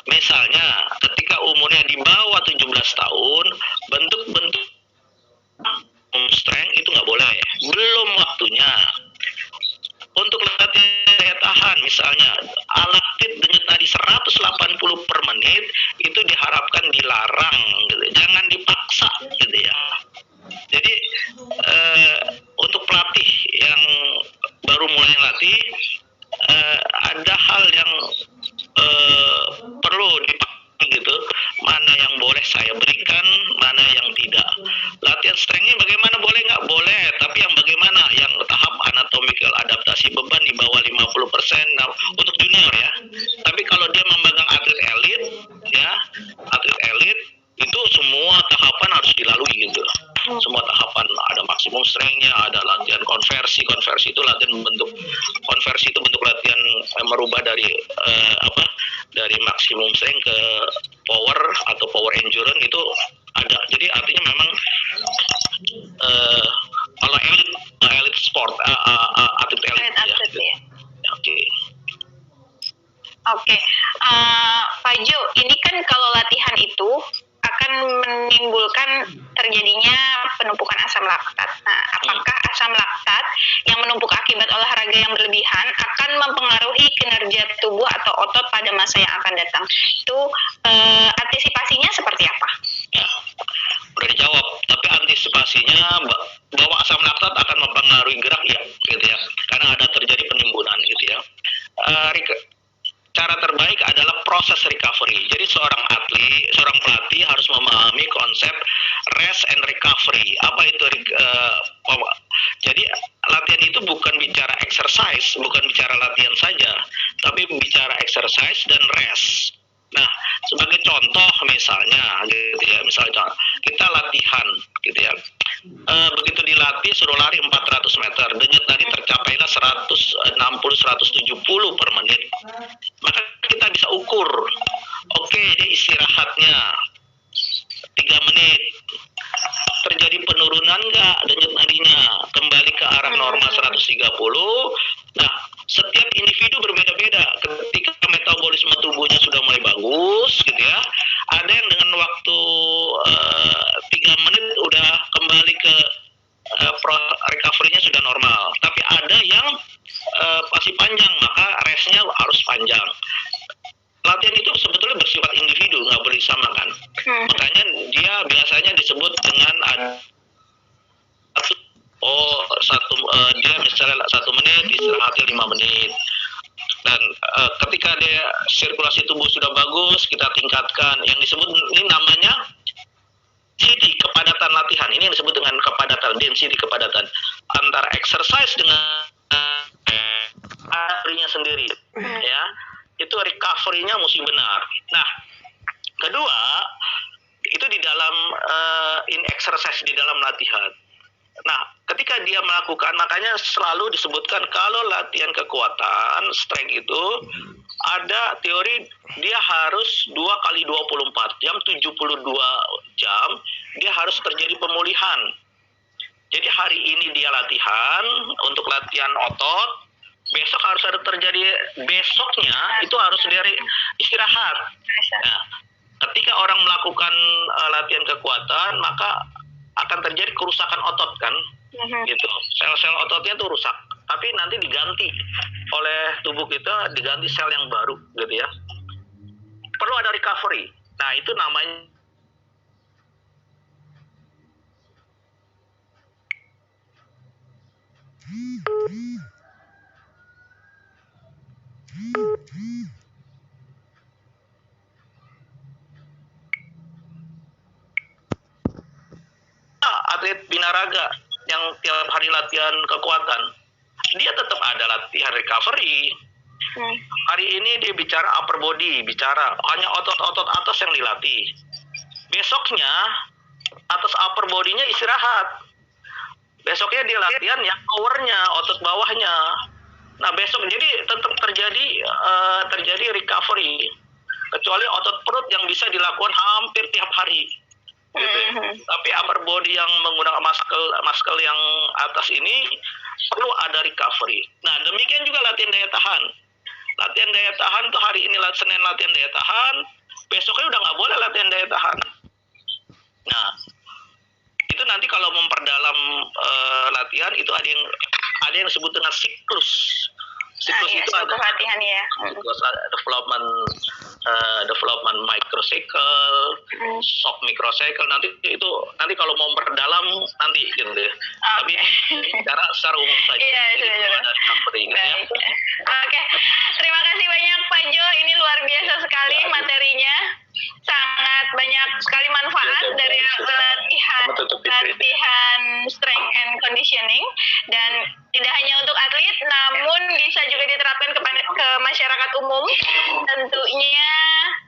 misalnya ketika umurnya di bawah 17 tahun, bentuk-bentuk strength itu nggak boleh, belum waktunya. Untuk latihan daya tahan misalnya, laktit denyut nadi 180 per menit itu diharapkan dilarang gitu. Jangan dipaksa gitu ya. Jadi untuk pelatih yang baru mulai latih, ada hal yang perlu dipahami gitu, mana yang boleh saya berikan, mana yang tidak. Latihan strength-nya bagaimana, boleh nggak? Boleh, tapi yang bagaimana? Yang tahap anatomical adaptasi beban di bawah 50%, nah, untuk junior ya. Tapi kalau dia memegang atlet elit ya, atlet elit itu semua tahapan harus dilalui gitu. Semua tahapan, ada maksimum strength-nya, ada latihan konversi itu latihan bentuk konversi, itu bentuk latihan merubah dari dari maksimum strength ke power atau power endurance itu ada. Jadi artinya memang kalau elit sport, atlet elit ya. Oke. Pak Jo, ini kan kalau latihan itu akan menimbulkan terjadinya penumpukan asam laktat. Nah, apakah asam laktat yang menumpuk akibat olahraga yang berlebihan akan mempengaruhi kinerja tubuh atau otot pada masa yang akan datang? Itu antisipasinya seperti apa? Ya, udah dijawab. Tapi antisipasinya bahwa asam laktat akan mempengaruhi gerak ya, gitu ya. Karena ada terjadi penimbunan gitu ya. Cara terbaik adalah proses recovery. Jadi seorang pelatih harus memahami konsep rest and recovery. Apa itu? Jadi latihan itu bukan bicara exercise, bukan bicara latihan saja, tapi bicara exercise dan rest. Nah, sebagai contoh misalnya gitu ya, misalnya kita latihan gitu ya. Begitu dilatih suruh lari 400 meter, denyut nadi tercapailah 160-170 per menit. Maka kita bisa ukur, oke, dia istirahatnya 3 menit. Terjadi penurunan nggak denyut nadinya? Kembali ke arah normal 130. Nah, setiap individu berbeda-beda. Ketika metabolisme tubuhnya sudah mulai bagus gitu ya, ada yang dengan waktu 3 menit udah kembali ke recovery-nya sudah normal. Tapi ada yang masih panjang, maka rest-nya harus panjang. Latihan itu rest 1 menit, istirahatnya 5 menit. Dan ketika dia sirkulasi tubuh sudah bagus, kita tingkatkan yang disebut ini namanya density kepadatan latihan. Ini yang disebut dengan kepadatan, density kepadatan antara exercise dengan recovery-nya sendiri, ya. Itu recovery-nya mesti benar. Nah, kedua itu di dalam in exercise, di dalam latihan. Nah, ketika dia melakukan, makanya selalu disebutkan kalau latihan kekuatan, strength itu ada teori dia harus 2 kali 24 jam, 72 jam, dia harus terjadi pemulihan. Jadi hari ini dia latihan untuk latihan otot, besok harus ada terjadi, besoknya itu harus dari istirahat. Nah, ketika orang melakukan latihan kekuatan, maka akan terjadi kerusakan otot kan, gitu. Sel-sel ototnya tuh rusak, tapi nanti diganti oleh tubuh kita, diganti sel yang baru, gitu ya. Perlu ada recovery. Nah, itu namanya atlet binaraga yang tiap hari latihan kekuatan, dia tetap ada latihan recovery. Hari ini dia bicara upper body, bicara hanya otot-otot atas yang dilatih. Besoknya atas upper body-nya istirahat. Besoknya dia latihan yang powernya, otot bawahnya. Nah, besok jadi tetap terjadi recovery. Kecuali otot perut yang bisa dilakukan hampir tiap hari. Gitu. Tapi upper body yang menggunakan muscle yang atas ini perlu ada recovery. Nah, demikian juga latihan daya tahan. Latihan daya tahan tuh hari ini Senin latihan daya tahan, besoknya udah nggak boleh latihan daya tahan. Nah, itu nanti kalau memperdalam latihan itu ada yang disebut dengan siklus. Siklus itu ada latihan ya. Development microcycle, shock microcycle. Nanti kalau mau memperdalam nanti gitu deh. Tapi secara umum saja. Oke, terima kasih banyak Pak Jo. Ini luar biasa sekali materinya. Sangat banyak sekali manfaat dari latihan strength and conditioning, dan tidak hanya untuk atlet namun bisa juga diterapkan ke masyarakat umum, tentunya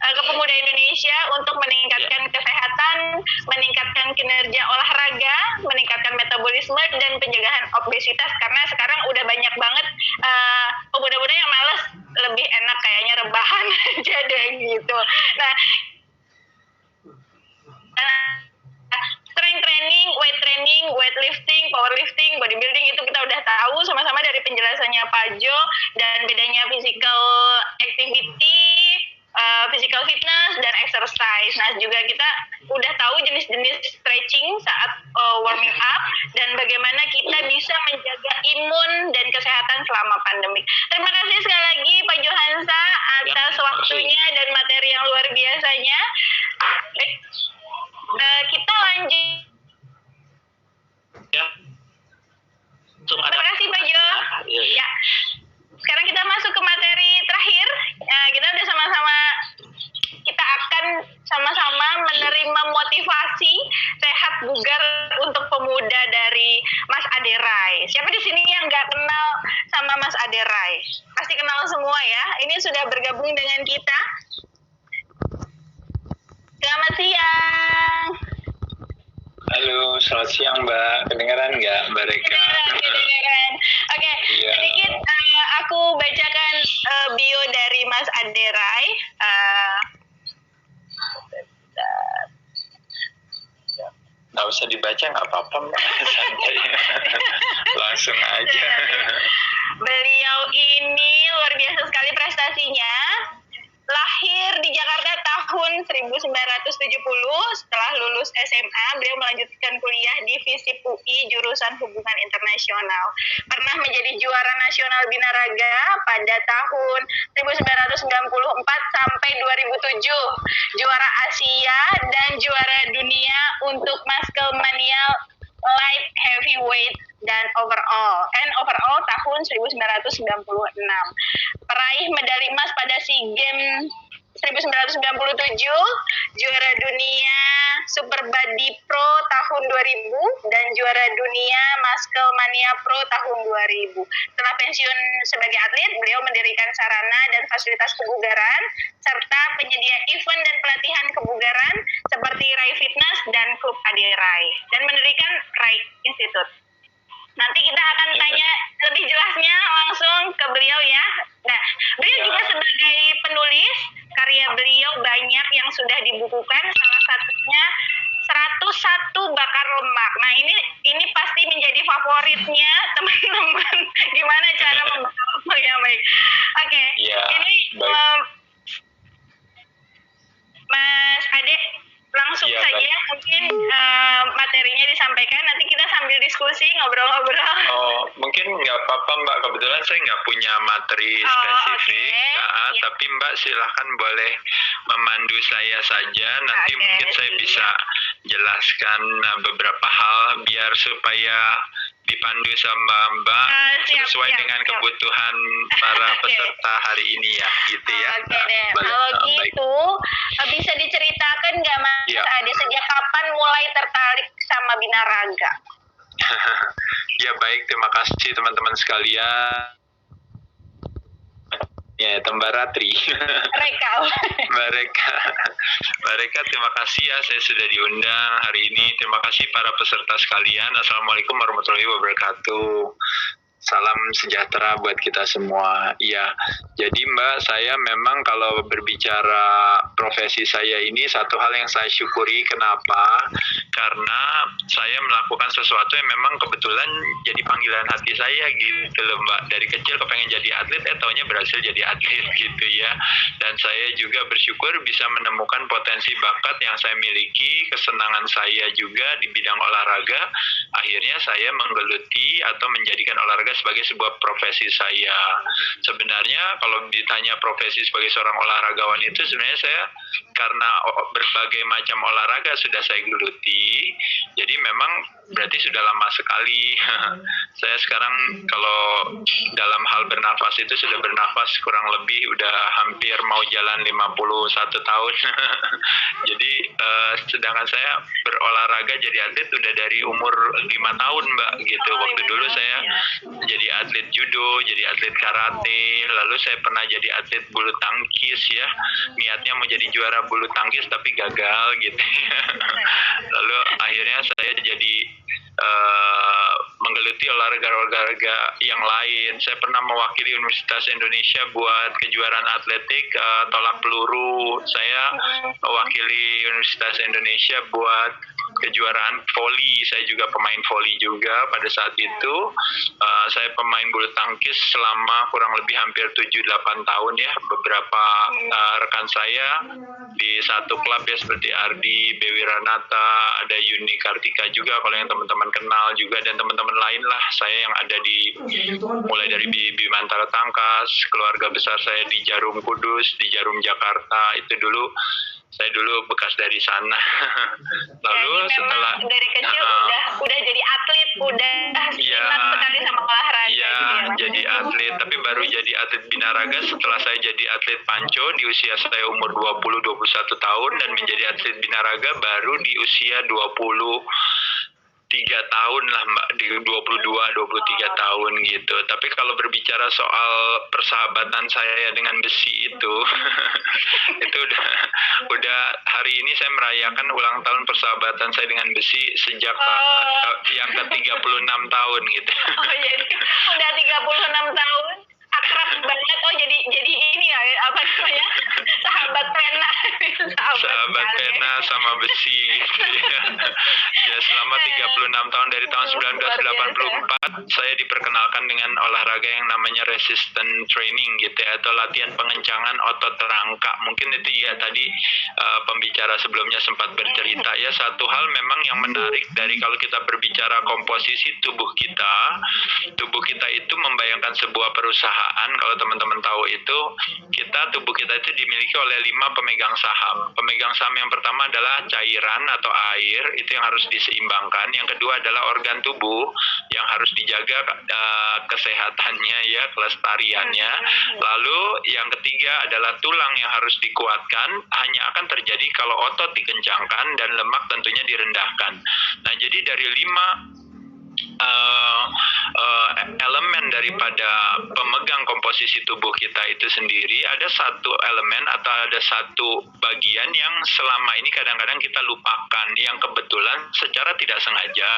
ke pemuda Indonesia untuk meningkatkan kesehatan, meningkatkan kinerja olahraga, meningkatkan metabolisme dan pencegahan obesitas, karena sekarang udah banyak banget pemuda-pemuda yang malas, lebih enak kayaknya rebahan aja deh gitu. Nah, strength training, weightlifting, powerlifting, bodybuilding itu kita udah tahu sama-sama dari penjelasannya Pak Jo, dan bedanya physical activity, physical fitness, dan exercise. Nah, juga kita udah tahu jenis-jenis stretching saat warming up, dan bagaimana kita bisa menjaga imun dan kesehatan selama pandemi. Terima kasih sekali lagi Pak Johansa atas waktunya dan materi yang luar biasanya. Kita lanjut. Ya. Terima kasih Pak Jo. Ya. Sekarang kita masuk ke materi terakhir. Kita udah kita akan sama-sama menerima motivasi sehat bugar untuk pemuda dari Mas Aderai. Siapa di sini yang nggak kenal sama Mas Aderai? Pasti kenal semua ya. Ini sudah bergabung dengan kita. Selamat siang. Halo, selamat siang Mbak. Kedengaran nggak Mbak Reka? Kedengaran. Oke, Iya. sedikit aku bacakan bio dari Mas Aderai. Nggak usah dibaca, nggak apa-apa Mbak. Santai. Langsung aja. Beliau ini luar biasa sekali prestasinya. Lahir di Jakarta tahun 1970, setelah lulus SMA, beliau melanjutkan kuliah di FISIP UI jurusan Hubungan Internasional. Pernah menjadi juara nasional binaraga pada tahun 1994 sampai 2007, juara Asia dan juara dunia untuk Muscle Mania Light Heavyweight dan overall tahun 1996. Peraih medali emas pada SEA Games 1997, juara dunia Super Body Pro tahun 2000, dan juara dunia Muscle Mania Pro tahun 2000. Setelah pensiun sebagai atlet, beliau mendirikan sarana dan fasilitas kebugaran, serta penyedia event dan pelatihan kebugaran seperti Rai Fitness dan Klub Ade Rai, dan mendirikan Rai Institute. Nanti kita akan tanya lebih jelasnya langsung ke beliau ya. Nah, beliau juga sebagai penulis, karya beliau banyak yang sudah dibukukan, salah satunya 101 bakar lemak. Nah, ini pasti menjadi favoritnya teman-teman. Gimana cara membakar lemak yang baik? Oke. Ya, ini Mas Ade langsung saja mungkin materinya disampaikan, nanti kita sambil diskusi ngobrol-ngobrol. Mungkin nggak apa-apa Mbak, kebetulan saya nggak punya materi spesifik, tapi Mbak silahkan boleh memandu saya saja, nanti mungkin saya bisa jelaskan beberapa hal biar supaya dipandu sama Mbak sesuai dengan kebutuhan para peserta hari ini ya, gitu ya. Oke deh, kalau gitu bisa diceritakan nggak Mas Ade sejak kapan mulai tertarik sama binaraga? Ya baik, terima kasih teman-teman sekalian. Ya, Mbak Ratri. Mbak Reka, terima kasih ya saya sudah diundang hari ini. Terima kasih para peserta sekalian. Assalamualaikum warahmatullahi wabarakatuh. Salam sejahtera buat kita semua. Ya, jadi Mbak, saya memang kalau berbicara profesi saya ini satu hal yang saya syukuri. Kenapa? Karena saya melakukan sesuatu yang memang kebetulan jadi panggilan hati saya gitu loh Mbak. Dari kecil kepengen jadi atlet, taunya berhasil jadi atlet gitu ya. Dan saya juga bersyukur bisa menemukan potensi bakat yang saya miliki, kesenangan saya juga di bidang olahraga. Akhirnya saya menggeluti atau menjadikan olahraga sebagai sebuah profesi saya. Sebenarnya kalau ditanya profesi sebagai seorang olahragawan itu sebenarnya saya karena berbagai macam olahraga sudah saya geluti, jadi memang berarti sudah lama sekali. Saya sekarang kalau dalam hal bernafas itu sudah bernafas kurang lebih udah hampir mau jalan 51 tahun. Jadi sedangkan saya berolahraga jadi atlet udah dari umur 5 tahun Mbak gitu. Waktu dulu saya jadi atlet judo, jadi atlet karate, lalu saya pernah jadi atlet bulu tangkis ya. Niatnya mau jadi juara bulu tangkis tapi gagal gitu. Lalu akhirnya saya jadi menggeluti olahraga yang lain. Saya pernah mewakili Universitas Indonesia buat kejuaraan atletik tolak peluru. Saya mewakili Universitas Indonesia buat kejuaraan voli. Saya juga pemain voli juga pada saat itu. Saya pemain bulu tangkis selama kurang lebih hampir 7-8 tahun ya. Beberapa rekan saya di satu klub ya seperti Ardi, Bewi Ranata, ada Yuni Kartika juga kalau yang teman-teman kenal juga, dan teman-teman lain lah saya yang ada di mulai dari Bimantara Tangkas, keluarga besar saya di Jarum Kudus, di Jarum Jakarta, itu dulu saya dulu bekas dari sana. Lalu jadi setelah dari kecil udah jadi atlet, udah minat sekali sama olahraga. Iya, gitu ya, jadi atlet, tapi baru jadi atlet binaraga setelah saya jadi atlet panco di usia saya umur 20-21 tahun, dan menjadi atlet binaraga baru di usia 23 tahun lah Mbak, di 22-23 tahun gitu. Tapi kalau berbicara soal persahabatan saya dengan besi itu itu udah hari ini saya merayakan ulang tahun persahabatan saya dengan besi sejak yang ke-36 tahun gitu. Oh jadi udah 36 tahun akrab banget. Oh jadi ini ya apa namanya, sahabat pena. sahabat pena sama besi gitu ya. Ya selama 36 tahun dari tahun 1984 saya diperkenalkan dengan olahraga yang namanya resistance training gitu ya, atau latihan pengencangan otot rangka. Mungkin itu ya tadi pembicara sebelumnya sempat bercerita ya. Satu hal memang yang menarik dari kalau kita berbicara komposisi tubuh kita itu membayangkan sebuah perusahaan. Kalau teman-teman tahu itu tubuh kita itu itu dimiliki oleh 5 pemegang saham. Pemegang saham yang pertama adalah cairan atau air, itu yang harus diseimbangkan. Yang kedua adalah organ tubuh yang harus dijaga kesehatannya ya, kelestariannya. Lalu yang ketiga adalah tulang yang harus dikuatkan, hanya akan terjadi kalau otot dikencangkan dan lemak tentunya direndahkan. Nah, jadi dari 5 elemen daripada pemegang komposisi tubuh kita itu sendiri, ada satu elemen atau ada satu bagian yang selama ini kadang-kadang kita lupakan, yang kebetulan secara tidak sengaja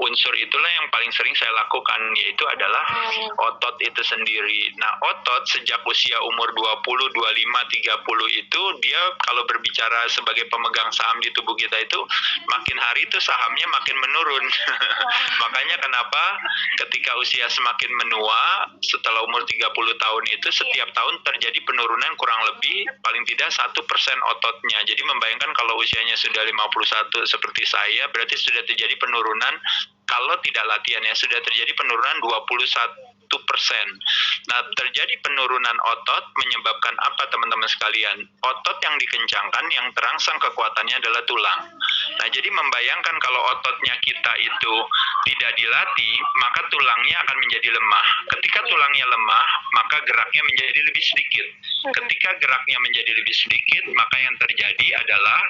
unsur itulah yang paling sering saya lakukan, yaitu adalah otot itu sendiri. Nah, otot sejak usia umur 20, 25, 30 itu dia kalau berbicara sebagai pemegang saham di tubuh kita itu makin hari itu sahamnya makin menurun. Makanya kenapa ketika usia semakin menua, setelah umur 30 tahun itu setiap tahun terjadi penurunan kurang lebih paling tidak 1% ototnya. Jadi membayangkan kalau usianya sudah 51 seperti saya, berarti sudah terjadi penurunan, kalau tidak latihan ya, sudah terjadi penurunan 21%. Nah, terjadi penurunan otot menyebabkan apa teman-teman sekalian? Otot yang dikencangkan, yang terangsang kekuatannya adalah tulang. Nah, jadi membayangkan kalau ototnya kita itu tidak dilatih, maka tulangnya akan menjadi lemah. Ketika tulangnya lemah, maka geraknya menjadi lebih sedikit. Ketika geraknya menjadi lebih sedikit, maka yang terjadi adalah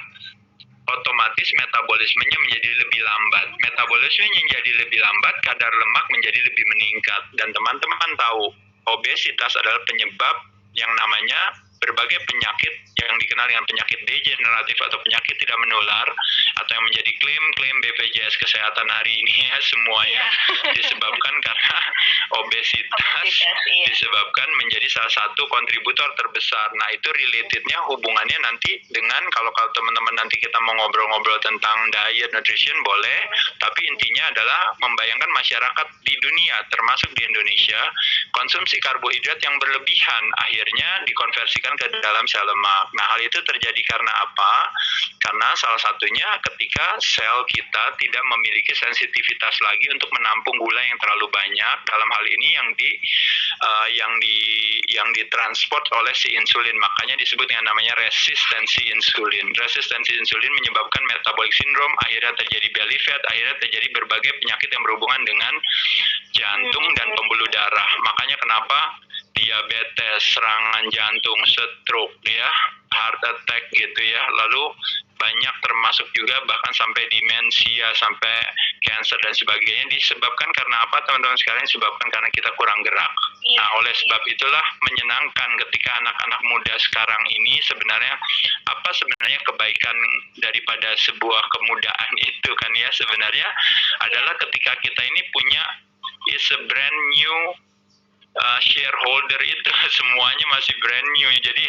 otomatis metabolismenya menjadi lebih lambat. Metabolismenya menjadi lebih lambat, kadar lemak menjadi lebih meningkat. Dan teman-teman tahu, obesitas adalah penyebab yang namanya berbagai penyakit yang dikenal dengan penyakit degeneratif atau penyakit tidak menular, atau yang menjadi klaim BPJS Kesehatan hari ini ya, semuanya disebabkan karena obesitas disebabkan menjadi salah satu kontributor terbesar. Nah, itu relatednya hubungannya nanti dengan kalau teman-teman nanti kita mau ngobrol-ngobrol tentang diet, nutrition boleh, tapi intinya adalah membayangkan masyarakat di dunia termasuk di Indonesia konsumsi karbohidrat yang berlebihan akhirnya dikonversikan ke dalam sel lemak. Nah, hal itu terjadi karena apa? Karena salah satunya ketika sel kita tidak memiliki sensitivitas lagi untuk menampung gula yang terlalu banyak. Dalam hal ini yang ditransport oleh si insulin, makanya disebut dengan namanya resistensi insulin. Resistensi insulin menyebabkan metabolic syndrome, akhirnya terjadi belly fat, akhirnya terjadi berbagai penyakit yang berhubungan dengan jantung dan pembuluh darah. Makanya kenapa diabetes, serangan jantung, stroke ya, heart attack gitu ya, lalu banyak termasuk juga bahkan sampai demensia, sampai cancer dan sebagainya disebabkan karena apa teman-teman sekalian? Disebabkan karena kita kurang gerak. Nah, oleh sebab itulah menyenangkan ketika anak-anak muda sekarang ini sebenarnya apa sebenarnya kebaikan daripada sebuah kemudaan itu kan ya, sebenarnya adalah ketika kita ini punya is a brand new shareholder itu semuanya masih brand new, jadi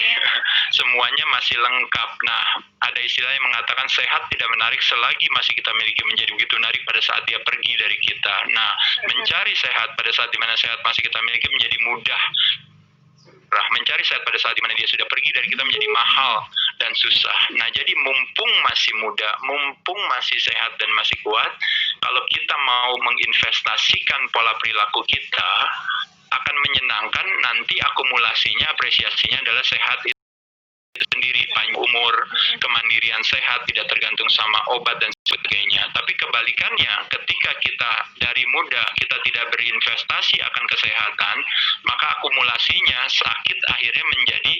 semuanya masih lengkap. Nah, ada istilah yang mengatakan sehat tidak menarik selagi masih kita miliki, menjadi begitu menarik pada saat dia pergi dari kita. Nah, mencari sehat pada saat dimana sehat masih kita miliki menjadi mudah. Mencari sehat pada saat dimana dia sudah pergi dari kita menjadi mahal dan susah. Nah, jadi mumpung masih muda, mumpung masih sehat dan masih kuat, kalau kita mau menginvestasikan pola perilaku kita, akan menyenangkan nanti akumulasinya, apresiasinya adalah sehat itu sendiri, panjang umur, kemandirian sehat, tidak tergantung sama obat dan sebagainya. Tapi kebalikannya, ketika kita dari muda kita tidak berinvestasi akan kesehatan, maka akumulasinya sakit akhirnya menjadi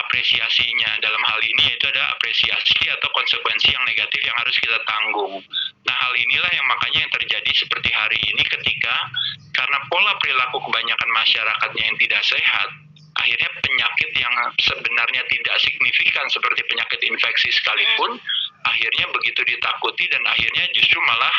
apresiasinya. Dalam hal ini yaitu ada apresiasi atau konsekuensi yang negatif yang harus kita tanggung. Nah, hal inilah yang makanya yang terjadi seperti hari ini ketika karena pola perilaku kebanyakan masyarakatnya yang tidak sehat, akhirnya penyakit yang sebenarnya tidak signifikan seperti penyakit infeksi sekalipun, akhirnya begitu ditakuti dan akhirnya justru malah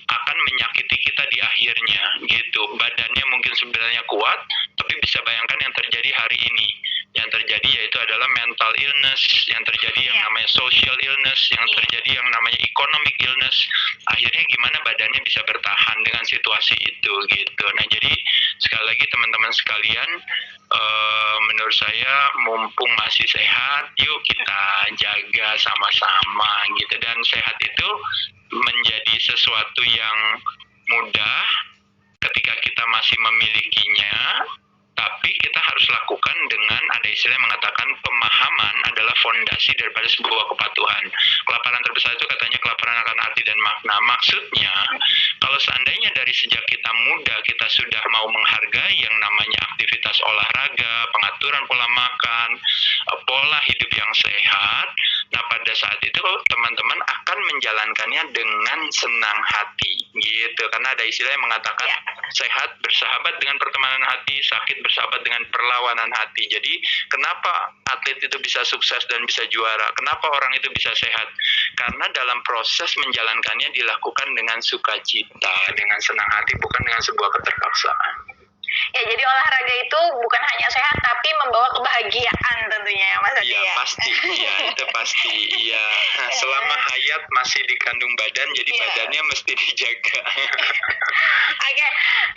akan menyakiti kita di akhirnya gitu. Badannya mungkin sebenarnya kuat, tapi bisa bayangkan yang terjadi hari ini. Yang terjadi yaitu adalah mental illness, yang terjadi yang namanya social illness, yang terjadi yang namanya economic illness. Akhirnya gimana badannya bisa bertahan dengan situasi itu gitu. Nah, jadi sekali lagi teman-teman sekalian, menurut saya mumpung masih sehat, yuk kita jaga sama-sama gitu. Dan sehat itu menjadi sesuatu yang mudah ketika kita masih memilikinya, Tapi kita harus lakukan dengan ada istilah yang mengatakan pemahaman adalah fondasi daripada sebuah kepatuhan. Kelaparan terbesar itu katanya kelaparan akan arti dan makna. Maksudnya, kalau seandainya dari sejak kita muda kita sudah mau menghargai yang namanya aktivitas olahraga, pengaturan pola makan, pola hidup yang sehat, nah pada saat itu teman-teman akan menjalankannya dengan senang hati, gitu. Karena ada istilah yang mengatakan sehat bersahabat dengan pertemanan hati, sakit bersahabat dengan perlawanan hati. Jadi kenapa atlet itu bisa sukses dan bisa juara? Kenapa orang itu bisa sehat? Karena dalam proses menjalankannya dilakukan dengan sukacita, dengan senang hati, bukan dengan sebuah keterpaksaan. Ya, jadi olahraga itu bukan hanya sehat tapi membawa kebahagiaan tentunya ya Mas Adi Iya, ya. pasti. Iya, itu pasti. Iya. Selama hayat masih dikandung badan, jadi badannya mesti dijaga. Oke,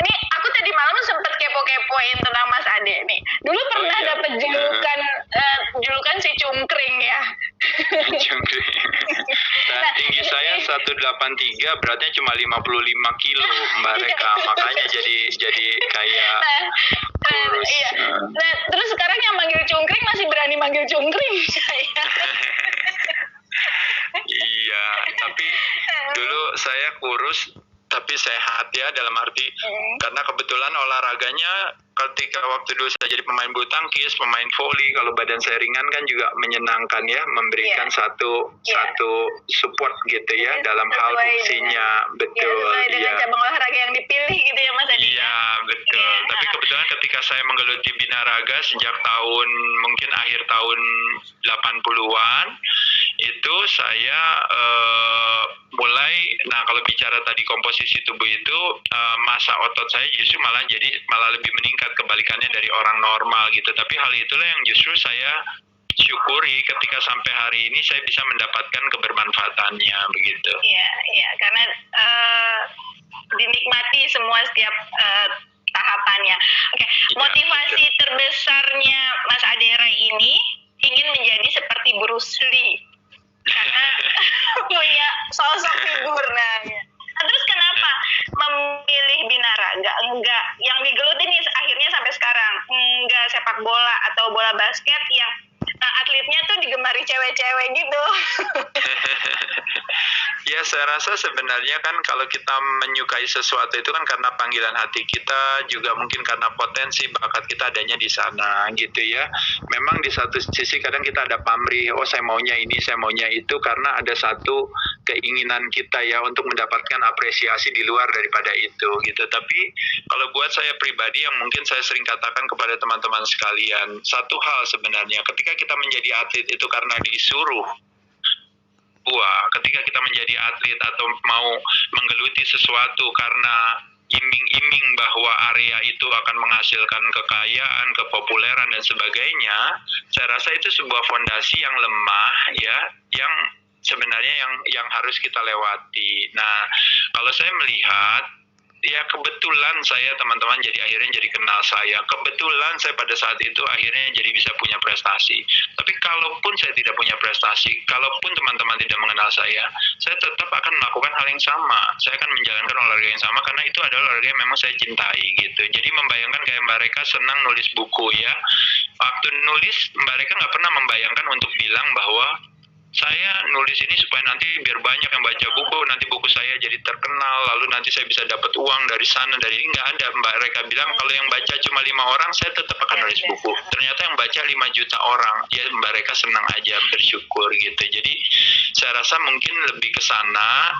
ini aku tadi malam sempat kepo-kepoin tentang Mas Ade nih. Dulu pernah dapat julukan si cungkring ya. Cungkring. Nah, tinggi saya 183, beratnya cuma 55 kilo, Mbak Reka. Makanya jadi kayak kurus. Iya. Nah, terus sekarang yang manggil cungkring masih berani manggil cungkring saya. Iya, tapi dulu saya kurus tapi sehat ya, dalam arti karena kebetulan olahraganya ketika waktu dulu saya jadi pemain bulu tangkis, pemain voli, kalau badan saya ringan kan juga menyenangkan ya, memberikan satu support gitu ya dalam hal fungsinya, betul. Sesuai dengan cabang olahraga yang dipilih gitu ya Mas Adi. Iya, betul. Tapi kebetulan ketika saya menggeluti binaraga sejak tahun mungkin akhir tahun 80-an itu saya mulai, nah kalau bicara tadi komposisi tubuh itu, massa otot saya justru malah lebih meningkat, kebalikannya dari orang normal gitu. Tapi hal itulah yang justru saya syukuri ketika sampai hari ini saya bisa mendapatkan kebermanfaatannya begitu. Iya, karena dinikmati semua setiap tahapannya. Oke, motivasi terbesarnya Mas Ade Ray ini ingin menjadi seperti Bruce Lee karena punya sosok figur. Nah, terus kenapa memilih binaraga? Enggak yang digeluti nih akhirnya sampai sekarang, enggak sepak bola atau bola basket yang atletnya tuh digemari cewek-cewek gitu. Ya, saya rasa sebenarnya kan kalau kita menyukai sesuatu itu kan karena panggilan hati kita, juga mungkin karena potensi bakat kita adanya di sana gitu ya. Memang di satu sisi kadang kita ada pamrih, oh saya maunya ini, saya maunya itu, karena ada satu keinginan kita ya untuk mendapatkan apresiasi di luar daripada itu gitu. Tapi kalau buat saya pribadi yang mungkin saya sering katakan kepada teman-teman sekalian, satu hal sebenarnya, ketika kita menjadi atlet itu karena disuruh, ketika kita menjadi atlet atau mau menggeluti sesuatu karena iming-iming bahwa area itu akan menghasilkan kekayaan, kepopuleran dan sebagainya, saya rasa itu sebuah fondasi yang lemah ya, yang sebenarnya yang harus kita lewati. Nah, kalau saya melihat, ya kebetulan saya teman-teman akhirnya jadi kenal saya. Kebetulan saya pada saat itu akhirnya jadi bisa punya prestasi. Tapi kalaupun saya tidak punya prestasi, kalaupun teman-teman tidak mengenal saya tetap akan melakukan hal yang sama. Saya akan menjalankan olahraga yang sama karena itu adalah olahraga yang memang saya cintai gitu. Jadi membayangkan kayak Mbak Reka senang nulis buku ya. Waktu nulis Mbak Reka nggak pernah membayangkan untuk bilang bahwa saya nulis ini supaya nanti biar banyak yang baca buku, nanti buku saya jadi terkenal, lalu nanti saya bisa dapat uang dari sana, dari ini. Nggak ada. Mbak Reka bilang kalau yang baca cuma 5 orang, saya tetap akan nulis buku. Ternyata yang baca 5 juta orang, ya Mbak Reka senang aja, bersyukur gitu. Jadi saya rasa mungkin lebih ke sana,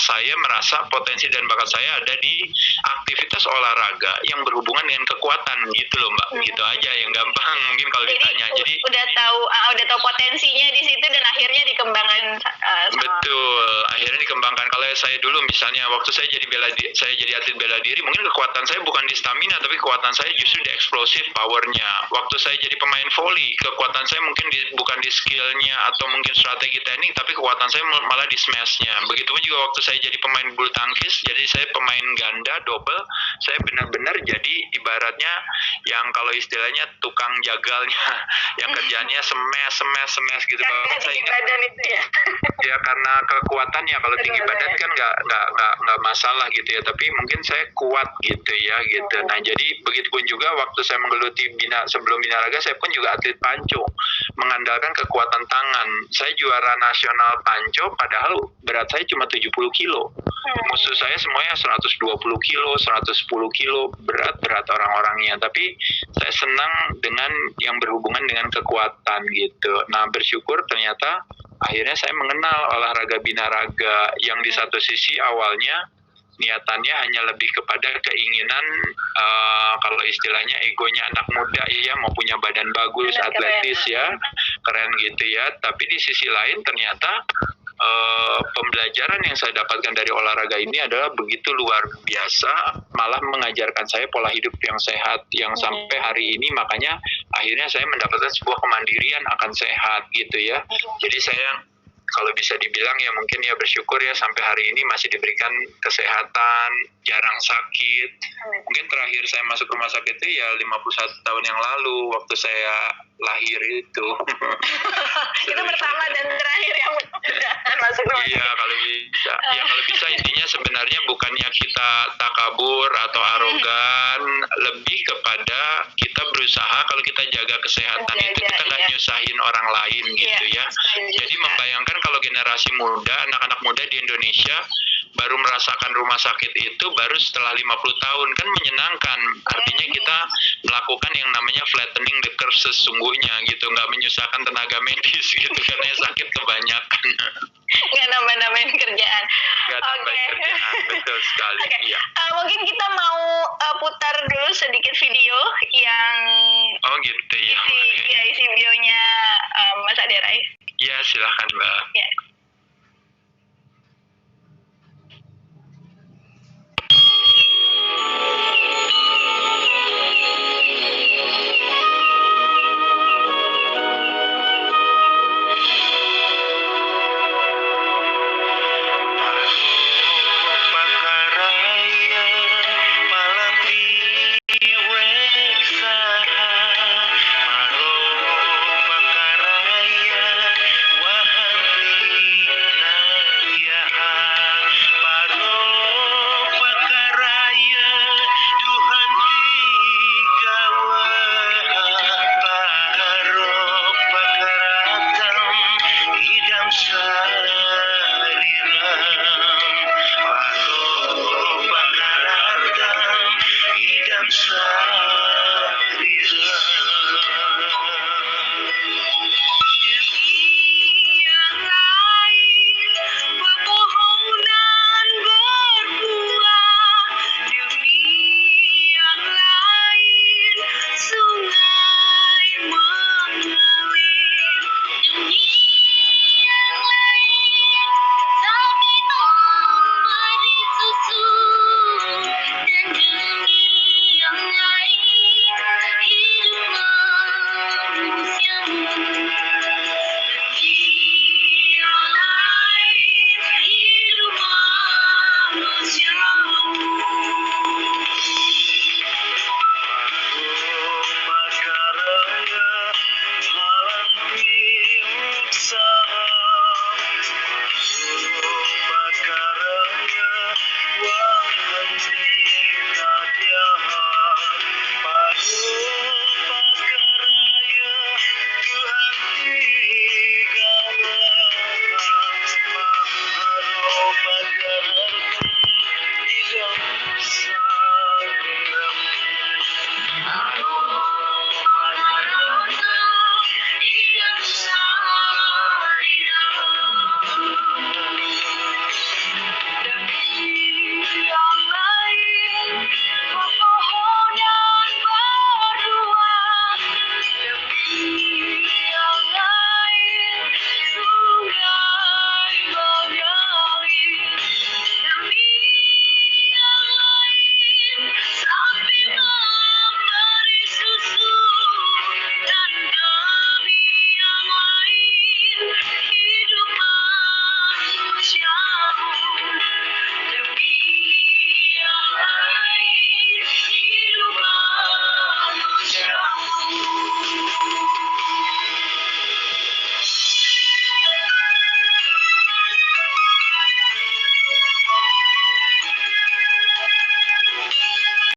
saya merasa potensi dan bakat saya ada di aktivitas olahraga yang berhubungan dengan kekuatan gitu loh Mbak. Gitu aja yang gampang mungkin kalau ditanya. Jadi udah tahu potensinya di situ dan akhirnya dikembangkan sama. Betul, akhirnya dikembangkan. Kalau saya dulu misalnya waktu saya jadi atlet bela diri, mungkin kekuatan saya bukan di stamina, tapi kekuatan saya justru di eksplosif powernya. Waktu saya jadi pemain volley, kekuatan saya mungkin bukan di skillnya atau mungkin strategi teknik, tapi kekuatan saya malah di smashnya. Begitupun juga waktu saya jadi pemain bulu tangkis, jadi saya pemain ganda double, saya benar-benar jadi ibaratnya yang kalau istilahnya tukang jagalnya, yang kerjanya smash gitu. Bahkan saya ingat itu ya. ya karena kekuatannya, kalau tinggi badan kan kan nggak masalah gitu ya, tapi mungkin saya kuat gitu ya gitu. Nah jadi begitupun juga waktu saya menggeluti sebelum binaraga, saya pun juga atlet panco, mengandalkan kekuatan tangan. Saya juara nasional panco padahal berat saya cuma 70 kilo. Musuh saya semuanya 120 kilo, 110 kilo, berat orang-orangnya. Tapi saya senang dengan yang berhubungan dengan kekuatan gitu. Nah bersyukur ternyata akhirnya saya mengenal olahraga binaraga yang di satu sisi awalnya niatannya hanya lebih kepada keinginan kalau istilahnya egonya anak muda ya, mau punya badan bagus, atletis ya, keren gitu ya. Tapi di sisi lain ternyata pembelajaran yang saya dapatkan dari olahraga ini adalah begitu luar biasa, malah mengajarkan saya pola hidup yang sehat, yang sampai hari ini makanya akhirnya saya mendapatkan sebuah kemandirian akan sehat gitu ya. Jadi saya kalau bisa dibilang ya mungkin ya bersyukur ya sampai hari ini masih diberikan kesehatan, jarang sakit. Mungkin terakhir saya masuk rumah sakit itu ya 51 tahun yang lalu waktu saya lahir itu. Itu pertama dan terakhir yang masuk rumah sakit. Iya kalau bisa. Ya kalau bisa intinya sebenarnya bukannya kita takabur atau arogan, lebih kepada kita berusaha kalau kita jaga kesehatan itu kita nggak nyusahin orang lain gitu ya. Jadi membayangkan kalau generasi muda, anak-anak muda di Indonesia baru merasakan rumah sakit itu baru setelah 50 tahun, kan menyenangkan. Artinya kita melakukan yang namanya flattening the curve sesungguhnya gitu, nggak menyusahkan tenaga medis gitu karena sakit kebanyakan. Nggak nambah-nambahin kerjaan. Nggak nambahin kerjaan, betul sekali. Iya. Mungkin kita mau putar dulu sedikit video yang gitu ya. isi videonya Mas Aderai. Ya silahkan Mbak. Ya.